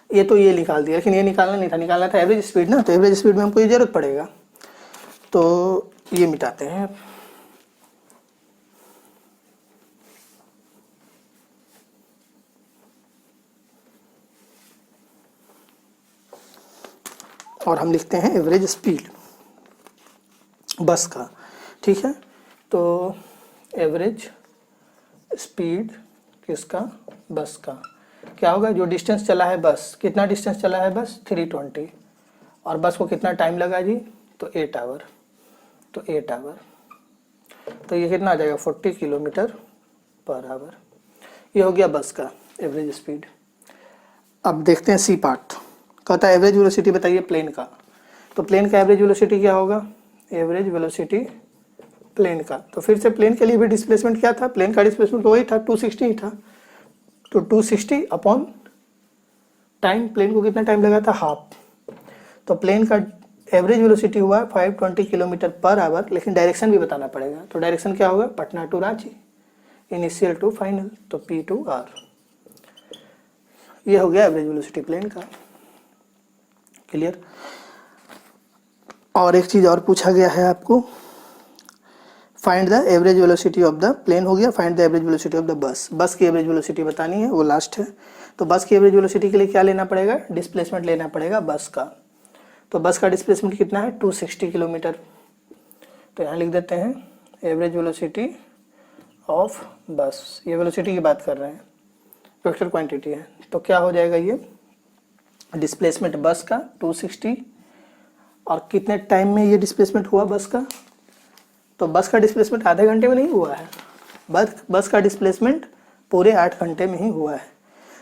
ये तो ये निकाल दिया, लेकिन ये निकालना नहीं था, निकालना था एवरेज स्पीड ना, तो एवरेज स्पीड में हमको ये जरूरत पड़ेगा, तो ये मिटाते हैं। और हम लिखते हैं एवरेज स्पीड बस का, ठीक है। तो एवरेज स्पीड किसका, बस का क्या होगा, जो डिस्टेंस चला है बस, कितना डिस्टेंस चला है बस 320, और बस को कितना टाइम लगा जी, तो 8 आवर, तो 8 आवर, तो ये कितना आ जाएगा 40 किलोमीटर पर आवर। ये हो गया बस का एवरेज स्पीड। अब देखते हैं सी पार्ट, कहता है एवरेज वेलोसिटी बताइए प्लेन का। तो प्लेन का एवरेज वेलोसिटी क्या होगा, एवरेज वेलोसिटी प्लेन का। तो फिर से प्लेन के लिए भी डिस्प्लेसमेंट क्या था, प्लेन का डिस्प्लेसमेंट वही था 260 ही था, तो 260 अपॉन टाइम, प्लेन को कितना टाइम लगा था हाफ, तो प्लेन का एवरेज वेलोसिटी हुआ 520 किलोमीटर पर आवर, लेकिन डायरेक्शन भी बताना पड़ेगा। तो डायरेक्शन क्या होगा, Patna to Ranchi, initial to final, तो P2R। ये हो गया एवरेज वेलोसिटी प्लेन का, क्लियर। और एक चीज और पूछा गया है आपको, find the average velocity of the plane हो गया, find the average velocity of the bus, bus की एवरेज वेलोसिटी बतानी है, वो लास्ट है। तो बस की एवरेज वेलोसिटी के लिए क्या लेना पड़ेगा, डिस्प्लेसमेंट लेना पड़ेगा बस का। तो बस का डिस्प्लेसमेंट कितना है 260 किलोमीटर, तो यहाँ लिख देते हैं एवरेज वेलोसिटी ऑफ बस, ये वेलोसिटी की बात कर रहे हैं, वेक्टर क्वांटिटी है। तो क्या हो जाएगा ये, डिस्प्लेसमेंट बस का 260, और कितने टाइम में ये डिस्प्लेसमेंट हुआ बस का, तो बस का डिस्प्लेसमेंट आधे घंटे में नहीं हुआ है, बस का डिस्प्लेसमेंट पूरे 8 घंटे में ही हुआ है,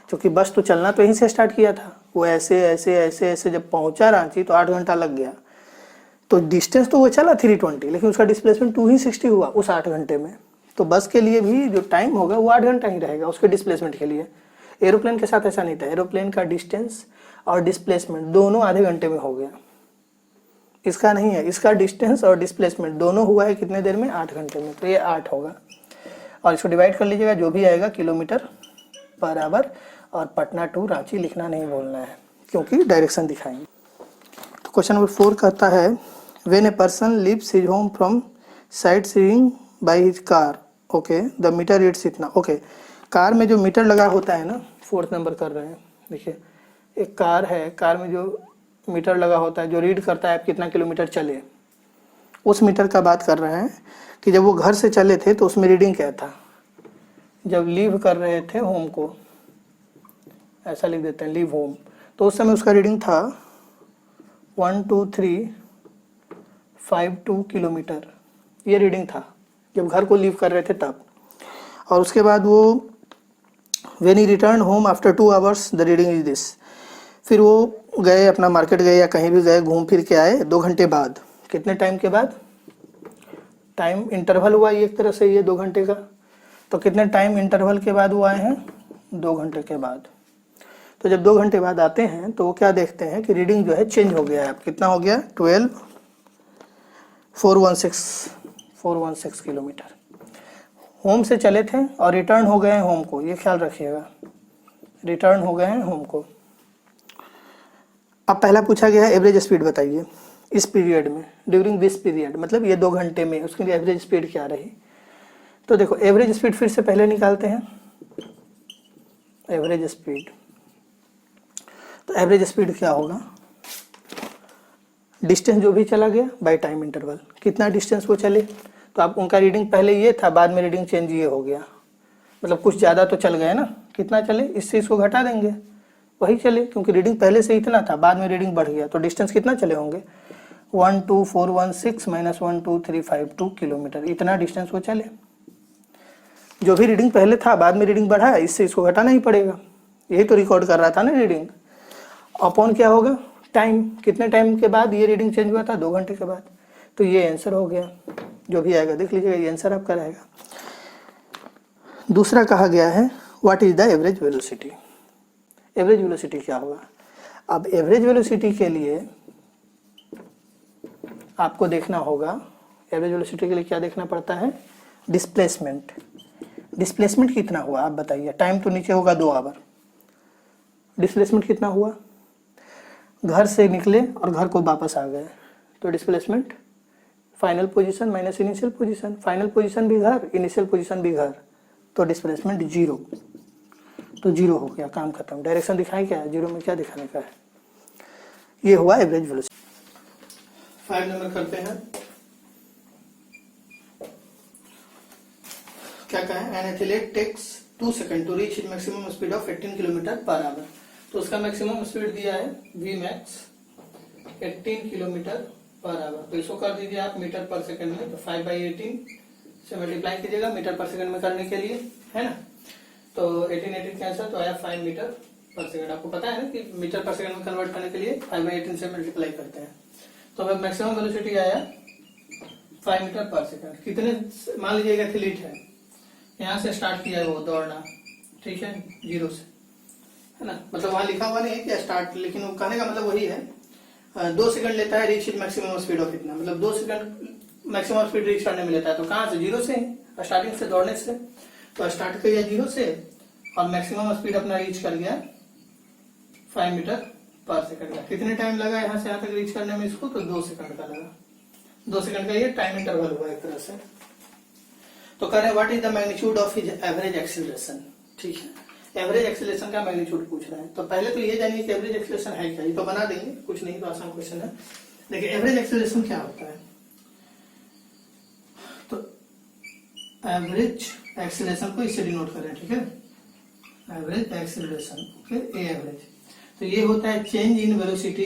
क्योंकि बस तो चलना तो यहीं से स्टार्ट किया था, वो ऐसे ऐसे ऐसे ऐसे जब पहुंचा रांची तो 8 घंटा लग गया। तो डिस्टेंस तो वो चला 320, लेकिन उसका डिस्प्लेसमेंट 260 हुआ उस 8 घंटे में। तो बस के लिए भी जो टाइम होगा वो 8 घंटा ही रहेगा उसके डिस्प्लेसमेंट के लिए। एरोप्लेन के साथ ऐसा नहीं था, एरोप्लेन का डिस्टेंस और डिस्प्लेसमेंट दोनों आधे घंटे में हो गया, इसका नहीं है, इसका डिस्टेंस और डिस्प्लेसमेंट दोनों हुआ है कितने देर में, 8 घंटे में, तो ये 8 होगा। और इसको डिवाइड कर लीजिएगा, जो भी आएगा किलोमीटर पर आवर, और पटना टू रांची लिखना नहीं भूलना है, क्योंकि डायरेक्शन दिखाएंगे। तो क्वेश्चन नंबर 4 कहता है, when a person leaves his home from sightseeing by his car, okay the meter reads इतना, ओके कार में जो मीटर लगा होता है ना, 4th नंबर कर रहे हैं, देखिए एक कार है, कार में जो मीटर लगा होता है जो रीड करता है आप कितना किलोमीटर चले, उस मीटर का बात कर रहे हैं कि जब वो घर से चले थे तो उसमें रीडिंग क्या था, जब लीव कर रहे थे होम को, ऐसा लिख देते हैं लीव होम, तो उस समय उसका रीडिंग था 1232 किलोमीटर, ये रीडिंग था जब घर को लीव कर रहे थे तब। और उसके बाद वो when he return home after 2 hours the reading is this. फिर वो गए अपना मार्केट गए या कहीं भी गए, घूम फिर के आए 2 घंटे बाद। कितने टाइम के बाद? टाइम इंटरवल हुआ ये एक तरह से, ये 2 घंटे का। तो कितने टाइम इंटरवल के बाद वो आए हैं? 2 घंटे के बाद। तो जब 2 घंटे बाद आते हैं तो वो क्या देखते हैं कि रीडिंग जो है चेंज हो गया है। अब कितना हो गया? 12,416 किलोमीटर। होम से चले थे और रिटर्न हो गए हैं होम को, ये ख्याल रखिएगा, रिटर्न हो गए हैं होम को। अब पहला पूछा गया है एवरेज स्पीड बताइए इस पीरियड में, ड्यूरिंग दिस पीरियड, मतलब ये 2 घंटे में उसके लिए एवरेज स्पीड क्या रही। तो देखो एवरेज स्पीड फिर से पहले निकालते हैं, एवरेज स्पीड। तो एवरेज स्पीड क्या होगा? डिस्टेंस जो भी चला गया बाय टाइम इंटरवल, कितना डिस्टेंस वो चले। तो आप उनका रीडिंग पहले ये था, बाद में रीडिंग चेंज ये हो गया, मतलब कुछ ज़्यादा तो चल गए ना। कितना चले? इससे इसको घटा देंगे, वही चले, क्योंकि रीडिंग पहले से इतना था, बाद में रीडिंग बढ़ गया। तो डिस्टेंस कितना चले होंगे? 12416 माइनस 12352 किलोमीटर, इतना डिस्टेंस वो चले। जो भी रीडिंग पहले था बाद में रीडिंग बढ़ा है, इससे इसको घटाना ही पड़ेगा, यही तो रिकॉर्ड कर रहा था ना रीडिंग। अपॉन क्या होगा? टाइम, कितने टाइम के बाद ये रीडिंग चेंज हुआ था? 2 घंटे के बाद। तो ये आंसर हो गया, जो भी आएगा देख लीजिएगा, ये आंसर आपका रहेगा। दूसरा कहा गया है what is the average velocity. Average velocity क्या होगा? अब एवरेज वेलोसिटी के लिए आपको देखना होगा, एवरेज वेलोसिटी के लिए क्या देखना पड़ता है? डिस्प्लेसमेंट। डिस्प्लेसमेंट कितना हुआ आप बताइए। टाइम तो नीचे होगा 2 आवर, डिस्प्लेसमेंट कितना हुआ? घर से निकले और घर को वापस आ गए, तो displacement final position minus initial position, final position भी घर, इनिशियल पोजीशन भी घर, तो डिस्प्लेसमेंट 0। तो 0 हो गया, काम खत्म। डायरेक्शन दिखाएं क्या है? 0 में क्या दिखाने का है? ये हुआ एवरेज वेलोसिटी। 5 नंबर करते हैं। क्या कहा है? An athlete takes 2 second to reach maximum speed of 18 kilometre per hour. तो उसका मैक्सिमम स्पीड दिया है V max 18 kilometre per hour. तो इसको कर दीजिए आप मीटर पर सेकंड में, तो 5/18 से मल्टीप्लाई कीजिएगा मीटर पर सेकंड में करने के लिए, है ना। तो 18 कैंसिल, तो आया 5 मीटर पर सेकंड। आपको पता है ना कि मीटर पर सेकंड में कन्वर्ट करने के लिए 5/18 से मल्टीप्लाई करते हैं। तो अब मैक्सिमम वेलोसिटी आया 5 मीटर पर सेकंड। कितने, मान लीजिए एथलीट है, यहाँ से स्टार्ट किया है वो दौड़ना, ठीक है, 0 से, है ना। मतलब वहां लिखा हुआ नहीं है कि स्टार्ट, लेकिन वो कहने का मतलब वही है। 2 सेकंड लेता है रीच मैक्सिमम स्पीड ऑफ इतना, मतलब 2 सेकंड मैक्सिमम स्पीड रीच करने में लेता है। तो कहाँ से? 0 से, स्टार्टिंग से, दौड़ने से। तो स्टार्ट किया 0 से और मैक्सिमम स्पीड अपना रीच कर गया 5 मीटर पर सेकंड का। कितने टाइम लगा यहाँ से यहाँ तक रीच करने में इसको? तो 2 सेकंड का लगा। 2 सेकंड का ये टाइम इंटरवल हुआ एक तरह से। तो कह रहे what is the magnitude of his average acceleration. ठीक है, एवरेज एक्सीलरेशन का मैग्नीट्यूड पूछ रहा है। तो पहले तो ये जानिए कि एवरेज एक्सीलरेशन है क्या, ये तो बना देंगे, कुछ नहीं, तो आसान क्वेश्चन है। देखिए एवरेज एक्सीलरेशन क्या होता है। तो एवरेज एक्सीलरेशन को इससे डिनोट करें, ठीक है, एवरेज एक्सीलरेशन, ओके, ए एवरेज। तो ये होता है चेंज इन वेलोसिटी,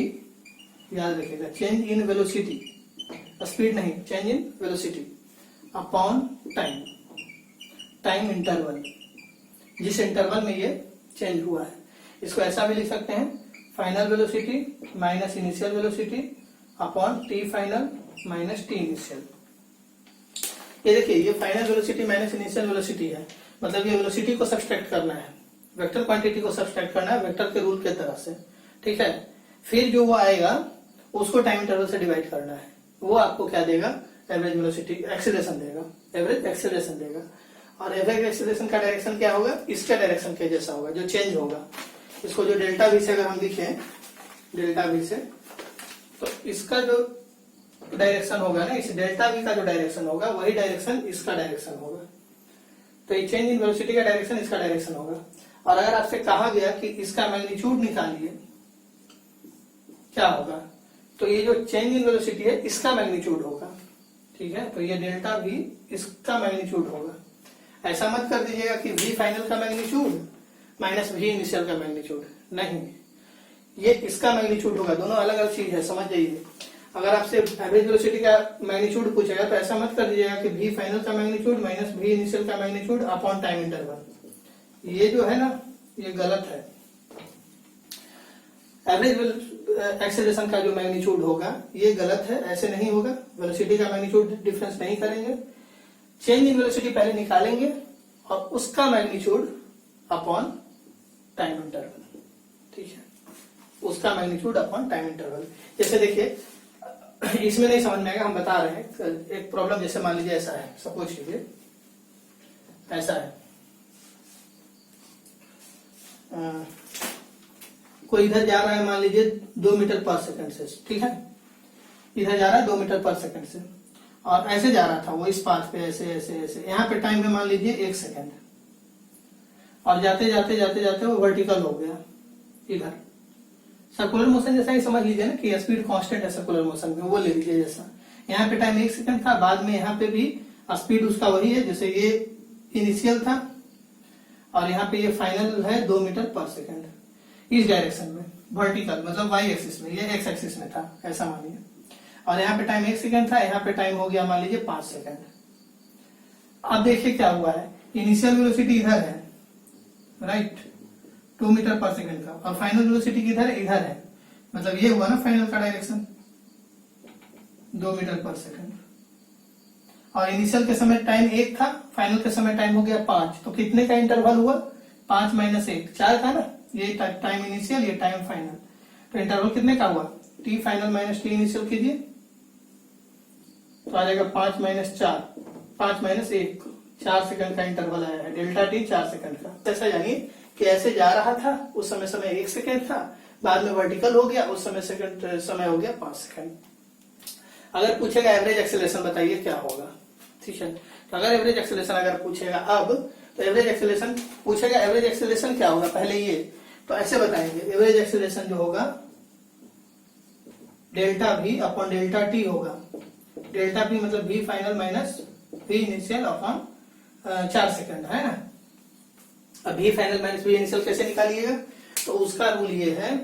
याद रखिएगा, चेंज इन वेलोसिटी, स्पीड नहीं, change in velocity upon time, time interval, जिस इंटरवल में ये चेंज हुआ है। इसको ऐसा भी लिख सकते हैं, final velocity minus initial velocity upon T final minus T initial. ये देखिए, ये final velocity minus initial velocity है, मतलब ये वेलोसिटी को सब्सट्रैक्ट करना है, वेक्टर क्वांटिटी को सब्सट्रैक्ट करना है वेक्टर के रूल के तरह से, ठीक है। फिर जो वो आएगा उसको टाइम इंटरवल से डिवाइड करना है, वो आपको क्या देगा? एवरेज वेलोसिटी एक्सीलरेशन देगा, एवरेज एक्सीलरेशन देगा। और एवरेज एक्सीलरेशन का डायरेक्शन क्या होगा? इसका डायरेक्शन के जैसा होगा, जो चेंज होगा। इसको जो डेल्टा वी से अगर हम लिखें, डेल्टा वी से, तो इसका जो डायरेक्शन होगा ना, इस डेल्टा वी का जो डायरेक्शन होगा वही डायरेक्शन इसका डायरेक्शन होगा। तो ये चेंज इन वेलोसिटी का डायरेक्शन इसका डायरेक्शन होगा। और अगर आपसे कहा गया कि इसका मैग्नीट्यूड निकालिए, क्या होगा? तो ये जो चेंज इन वेलोसिटी है इसका मैग्नीट्यूड होगा, ठीक है। तो ये डेल्टा वी इसका मैग्नीट्यूड होगा। ऐसा मत कर दीजिएगा कि वी फाइनल का मैग्नीट्यूड माइनस वी इनिशियल का मैग्नीट्यूड, नहीं, ये इसका मैग्नीट्यूड होगा। दोनों अलग अलग चीज है, समझ जाइए। अगर आपसे एवरेज वेलोसिटी का मैग्नीट्यूड पूछेगा तो ऐसा मत कर दीजिएगा कि v फाइनल का मैग्नीट्यूड माइनस v इनिशियल का मैग्नीट्यूड अपॉन टाइम इंटरवल। ये जो है ना, ये गलत है। एवरेज एक्सेलरेशन का जो मैग्नीट्यूड होगा ये गलत है, ऐसे नहीं होगा। वेलोसिटी का मैग्नीट्यूड डिफरेंस नहीं करेंगे, चेंज इन वेलोसिटी पहले निकालेंगे और उसका मैग्नीट्यूड अपॉन टाइम इंटरवल। ठीक है, उसका मैग्नीट्यूड अपॉन टाइम इंटरवल। जैसे देखिए, इसमें नहीं समझ में आएगा, हम बता रहे हैं। एक प्रॉब्लम जैसे मान लीजिए ऐसा है, सपोज कीजिए ऐसा है, कोई इधर जा रहा है मान लीजिए 2 मीटर पर सेकंड से। ठीक है, इधर जा रहा है 2 मीटर पर सेकंड से और ऐसे जा रहा था वो इस पाथ पे, ऐसे ऐसे ऐसे। यहाँ पे टाइम है मान लीजिए 1 सेकंड और जाते जाते जाते जाते वो वर्टिकल हो गया इधर। सर्कुलर मोशन जैसा ही समझ लीजिए ना कि स्पीड कांस्टेंट है सर्कुलर मोशन में, वो ले लीजिए जैसा। यहाँ पे टाइम 1 सेकंड था, बाद में यहाँ पे भी स्पीड उसका वही है, जैसे ये इनिशियल था और यहाँ पे ये फाइनल है 2 मीटर पर सेकंड इस डायरेक्शन में, वर्टिकल मतलब वाई एक्सिस में, ये एक्स एक्सिस में था ऐसा मानिए। और यहाँ पे टाइम 1 सेकंड था, यहाँ पे टाइम हो गया मान लीजिए 5 सेकंड। अब देखिए क्या हुआ है, इनिशियल वेलोसिटी इधर है, राइट, 2 मीटर पर सेकंड का, और फाइनल वेलोसिटी किधर है, इधर है। मतलब ये हुआ ना फाइनल का डायरेक्शन 2 मीटर पर सेकंड। और इनिशियल के समय टाइम 1 था, फाइनल के समय टाइम हो गया 5। तो कितने का इंटरवल हुआ, 5 माइनस 1, 4 था ना। ये टाइम इनिशियल, ये टाइम फाइनल, तो इंटरवल कितने का हुआ, T final minus T initial कीजिए तो आ जाएगा 5 माइनस 4, 5 माइनस 1, 4 सेकंड का इंटरवल आया है, डेल्टा टी 4 सेकंड का। ऐसा यानी कि ऐसे जा रहा था, उस समय 1 सेकंड था, बाद में वर्टिकल हो गया, उस समय हो गया 5 सेकंड। अगर पूछेगा एवरेज एक्सेलरेशन बताइए क्या होगा। ठीक है, तो अगर एवरेज एक्सेलरेशन अगर पूछेगा अब, तो एवरेज एक्सेलरेशन पूछेगा, एवरेज एक्सेलरेशन क्या होगा पहले ये तो ऐसे बताएंगे। एवरेज एक्सेलरेशन जो होगा delta v upon delta T होगा। डेल्टा v मतलब v final minus v initial upon 4 second, है ना। अब v final minus v initial कैसे निकालिएगा, तो उसका रूल ये है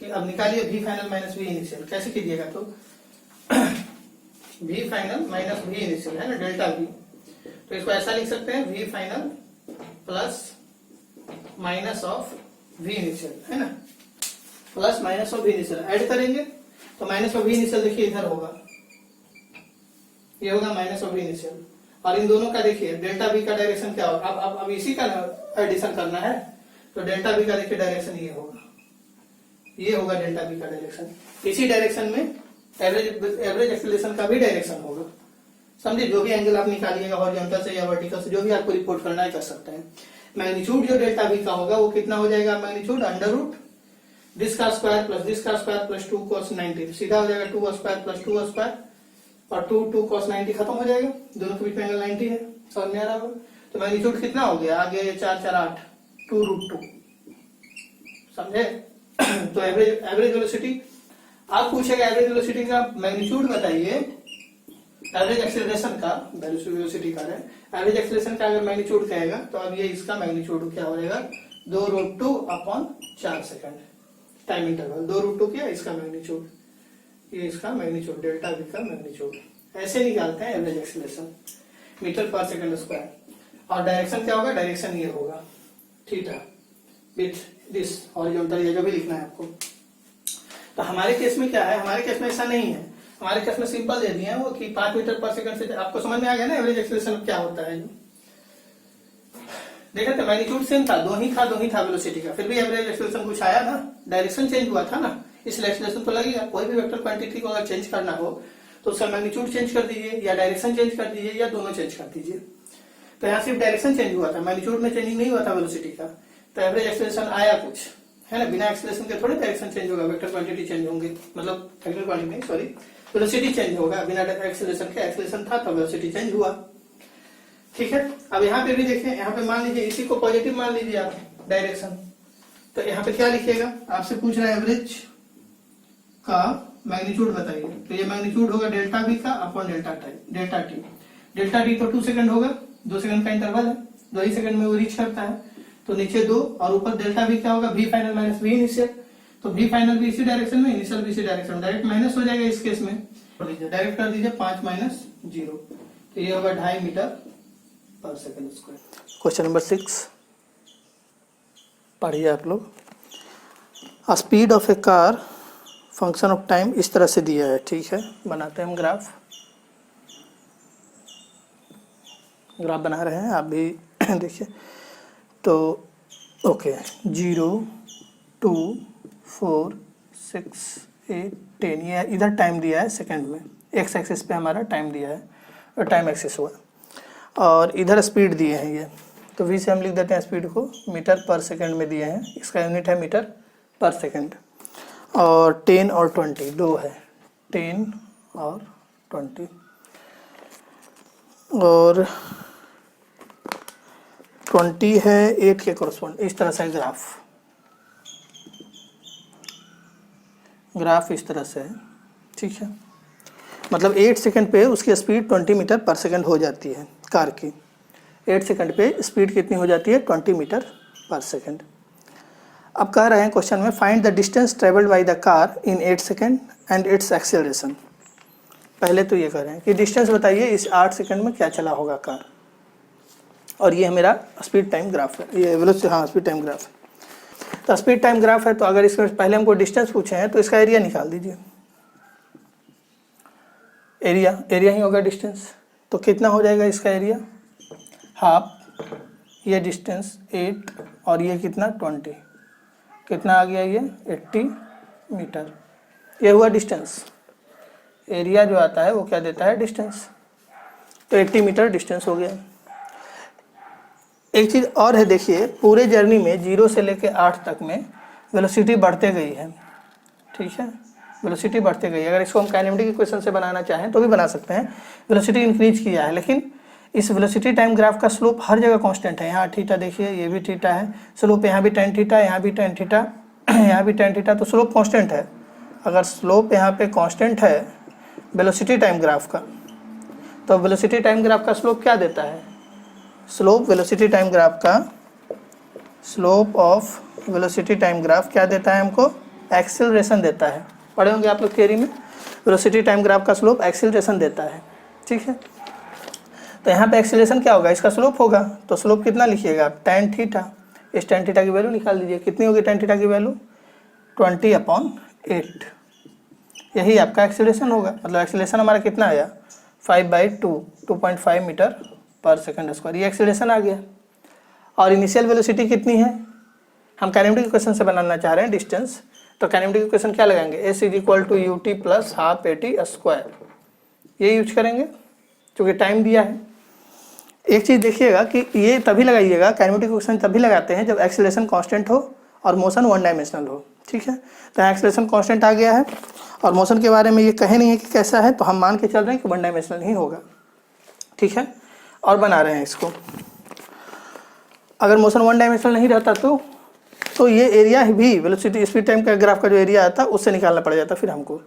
कि अब निकालिए v final minus v initial. कैसे कीजिएगा, तो v final minus v initial है ना, डेल्टा v। तो इसको ऐसा लिख सकते हैं, v final plus minus of v initial, है ना, plus minus of v initial. Add करेंगे तो माइनस ऑफ v इनिशियल देखिए इधर होगा, ये होगा माइनस ऑफ v इनिशियल। और इन दोनों का देखिए डेल्टा v का डायरेक्शन क्या होगा। अब इसी का एडिशन करना है, तो डेल्टा v का देखिए डायरेक्शन ये होगा, ये होगा डेल्टा v का डायरेक्शन। इसी डायरेक्शन में एवरेज एक्सेलरेशन का भी डायरेक्शन होगा। समझिए, जो भी एंगल आप निकालिएगा हॉरिजॉन्टल से या वर्टिकल से, जो भी आपको रिपोर्ट करना है कर सकते हैं। मैग्नीट्यूड जो डेल्टा v का होगा वो कितना हो जाएगा, मैग्नीट्यूड अंडर रूट दिस का स्क्वायर प्लस दिस का स्क्वायर प्लस 2 cos 90, सीधा हो जाएगा 2 स्क्वायर प्लस 2 स्क्वायर और 2 cos 90 खत्म हो जाएगा। दोनों के बीच में एंगल 90 है, समझ में आ रहा होगा। तो मैग्नीट्यूड कितना हो गया, आगे 4 4 8 2√2, समझे। तो एवरेज वेलोसिटी आप पूछेगा, एवरेज वेलोसिटी का मैग्नीट्यूड बताइए, एवरेज एक्सेलरेशन का वेलोसिटी का है, एवरेज एक्सेलरेशन का अगर मैग्नीट्यूड कहेगा तो अब ये इसका मैग्नीट्यूड क्या हो जाएगा, 2√2 अपॉन 4 सेकंड टाइम इंटरवल। 2√2 क्या, इसका मैग्नीट्यूड, ये इसका मैग्नीट्यूड डेल्टा v का मैग्नीट्यूड। ऐसे निकालते हैं एवरेज एक्सेलरेशन, मीटर पर सेकंड स्क्वायर। और डायरेक्शन क्या होगा, डायरेक्शन ये होगा थीटा विथ दिस हॉरिजॉन्टल, ये जो भी लिखना है आपको। तो हमारे केस में क्या है, हमारे केस में ऐसा नहीं है। हमारे केस में सिंपल दे दिए हैं वो कि 5 मीटर पर सेकंड से। आपको समझ में आ गया ना एवरेज एक्सेलरेशन क्या होता है। देखा था मैग्नीट्यूड सेम था, दो ही था वेलोसिटी का, फिर भी एवरेज एक्सेलरेशन कुछ आया ना, डायरेक्शन चेंज हुआ था ना, इसलिए एक्सेलरेशन तो लगेगा। कोई भी वेक्टर क्वांटिटी को अगर चेंज करना हो तो उसका मैग्नीट्यूड चेंज कर दीजिए या डायरेक्शन चेंज कर दीजिए या दोनों चेंज कर दीजिए। तो यहाँ सिर्फ डायरेक्शन चेंज हुआ था, मैग्नीट्यूड में चेंजिंग नहीं हुआ था वेलोसिटी का। तो एवरेज एक्सेलरेशन आया कुछ, है ना। बिना एक्सेलरेशन के थोड़े डायरेक्शन चेंज होगा, वेक्टर क्वांटिटी चेंज होंगे, मतलब टेक्निकल क्वांटिटी नहीं, सॉरी, वेलोसिटी चेंज होगा। बिना एक्सेलरेशन के एक्सेलरेशन था तो वेलोसिटी चेंज हुआ। ठीक है, अब यहाँ पे भी देखें, यहाँ पे मान लीजिए इसी को पॉजिटिव मान लीजिए आप डायरेक्शन, तो यहाँ पे क्या लिखिएगा, आपसे पूछ रहा है एवरेज का मैग्नीट्यूड बताइए। तो ये मैग्नीट्यूड होगा डेल्टा v का upon delta T. Delta T तो 2 सेकंड होगा, 2 सेकंड का इंटरवल है, 2 ही सेकंड में वो रीच करता है। तो नीचे 2 और ऊपर डेल्टा v क्या होगा, v final minus v initial. तो v फाइनल भी इसी डायरेक्शन में, इनिशियल भी इसी डायरेक्शन में, डायरेक्ट माइनस हो जाएगा इस केस में। डायरेक्ट कर दीजिए 5 माइनस 0, तो ये होगा 2.5 मीटर पर सेकंड स्क्वायर। क्वेश्चन नंबर 6 पढ़िए आप लोग। Speed of A car function of time इस तरह से दिया है, ठीक है। बनाते हैं हम ग्राफ बना रहे हैं, आप भी देखिए। तो ओके 0 2 4 6 8 10, ये इधर टाइम दिया है सेकंड में, एक्स एक्सिस पे हमारा टाइम दिया है और टाइम एक्सिस हुआ, और इधर स्पीड दिए हैं ये, तो वी से हम लिख देते हैं स्पीड को मीटर पर सेकंड में दिए हैं, इसका यूनिट है मीटर पर सेकंड। और 10 और 20 दो है, 10 और 20, और 20 है 8 के कॉरस्पॉन्ड। इस तरह से ग्राफ इस तरह से है, ठीक है। मतलब 8 सेकंड पे उसकी स्पीड 20 मीटर पर सेकंड हो जाती है कार की। 8 सेकंड पे स्पीड कितनी हो जाती है? 20 मीटर पर सेकंड। अब कह रहे हैं क्वेश्चन में find the distance travelled by the car in 8 second and it's acceleration. पहले तो ये कह रहे हैं कि डिस्टेंस बताइए इस 8 सेकंड में क्या चला होगा कार, और ये मेरा स्पीड टाइम ग्राफ है, ये वेलोसिटी, हाँ स्पीड टाइम ग्राफ है। तो स्पीड टाइम ग्राफ है, तो अगर इसमें पहले हमको डिस्टेंस पूछे हैं तो इसका एरिया निकाल दीजिए। एरिया ही होगा डिस्टेंस, तो कितना हो जाएगा इसका एरिया? हाफ, ये डिस्टेंस 8 और ये कितना 20, कितना आ गया ये 80 मीटर। ये हुआ डिस्टेंस। एरिया जो आता है वो क्या देता है? डिस्टेंस। तो 80 मीटर डिस्टेंस हो गया। एक चीज़ और है, देखिए पूरे जर्नी में 0 से लेके 8 तक में वेलोसिटी बढ़ते गई है, ठीक है, वेलोसिटी बढ़ते गई। अगर इसको हम काइनेमेटिक इक्वेशन से बनाना चाहें तो भी बना सकते हैं, वेलोसिटी इंक्रीज किया है, लेकिन इस वेलोसिटी टाइम ग्राफ का स्लोप हर जगह कांस्टेंट है। यहाँ थीटा देखिए, ये भी थीटा है, स्लोप यहाँ भी tan थीटा, यहाँ भी tan थीटा, यहाँ भी tan थीटा, तो स्लोप कांस्टेंट है। अगर स्लोप यहाँ पे कांस्टेंट है वेलोसिटी टाइम ग्राफ का, तो वेलोसिटी टाइम ग्राफ का स्लोप क्या देता है? स्लोप वेलोसिटी टाइम ग्राफ का, slope of velocity time graph क्या देता है हमको? एक्सेलरेशन देता है। पढ़े होंगे आप लोग थियरी में, वेलोसिटी टाइम ग्राफ का स्लोप एक्सेलरेशन देता है, ठीक है। तो यहाँ पे एक्सेलरेशन क्या होगा? इसका स्लोप होगा, तो स्लोप कितना लिखिएगा आप? tan theta. इस tan थीटा की वैल्यू निकाल दीजिए, कितनी होगी tan थीटा की वैल्यू? 20/8। यही आपका एक्सेलरेशन होगा। मतलब एक्सेलरेशन हमारा कितना आया? 5/2, 2.5 मीटर पर सेकंड स्क्वायर, ये एक्सेलरेशन आ गया। और इनिशियल वेलोसिटी कितनी है? हम काइनेमेटिक इक्वेशन से बनाना चाह रहे हैं डिस्टेंस, तो काइनेमेटिक इक्वेशन क्या लगाएंगे? S = ut + ½ AT², ये यूज करेंगे क्योंकि टाइम दिया है। एक चीज़ देखिएगा कि ये तभी लगाइएगा, काइनेमेटिक इक्वेशन तभी लगाते हैं जब एक्सेलरेशन कांस्टेंट हो और मोशन 1 डायमेंशनल हो, ठीक है। तो यहाँ एक्सेलरेशन कांस्टेंट आ गया है और मोशन के बारे में ये कहे नहीं है कि कैसा है, तो हम मान के चल रहे हैं कि 1 डायमेंशनल ही होगा, ठीक है। और बना रहे हैं इसको, अगर मोशन 1 डायमेंशनल नहीं रहता तो ये एरिया भी वेलोसिटी स्पीड टाइम का ग्राफ का जो एरिया आता उससे निकालना पड़ जाता फिर हमको,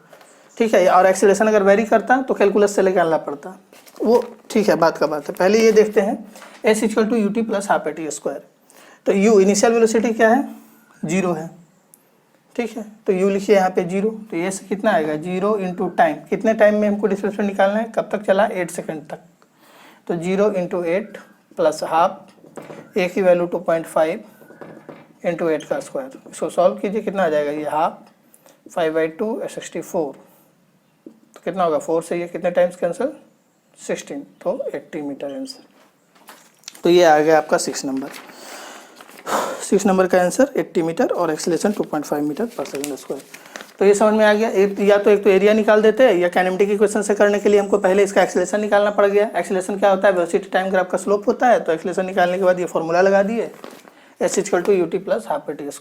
ठीक है। और एक्सेलरेशन अगर वेरी करता तो कैलकुलस से निकालना पड़ता, वो ठीक है, बात का बात है। पहले ये देखते हैं S = ut + ½ AT²। तो u इनिशियल वेलोसिटी क्या है? 0 है, ठीक है। तो u लिखिए यहाँ पे 0, तो ये से कितना आएगा? 0 × टाइम, कितने टाइम में हमको डिस्प्लेसमेंट निकालना है? कब तक चला? 8 सेकंड तक। तो 0 × 8 + ½ a की वैल्यू 2.5 × 8²। इसको सॉल्व कीजिए, कितना आ जाएगा? ये हाफ, 5/2 64, तो कितना होगा? 4 से ये कितने टाइम्स कैंसिल? 16, तो 80 मीटर आंसर। तो ये आ गया आपका 6 नंबर का आंसर 80 मीटर और एक्सेलरेशन 2.5 मीटर पर सेकंड स्क्वायर। तो ये समझ में आ गया। या तो एक तो एरिया निकाल देते हैं, या काइनेमेटिक इक्वेशन से करने के लिए हमको पहले इसका एक्सेलरेशन निकालना पड़ गया। एक्सेलरेशन क्या होता है? वेलोसिटी टाइम ग्राफ का स्लोप होता है। तो एक्सेलरेशन निकालने के बाद ये फॉर्मूला लगा दिए, S = ut + ½ AT²।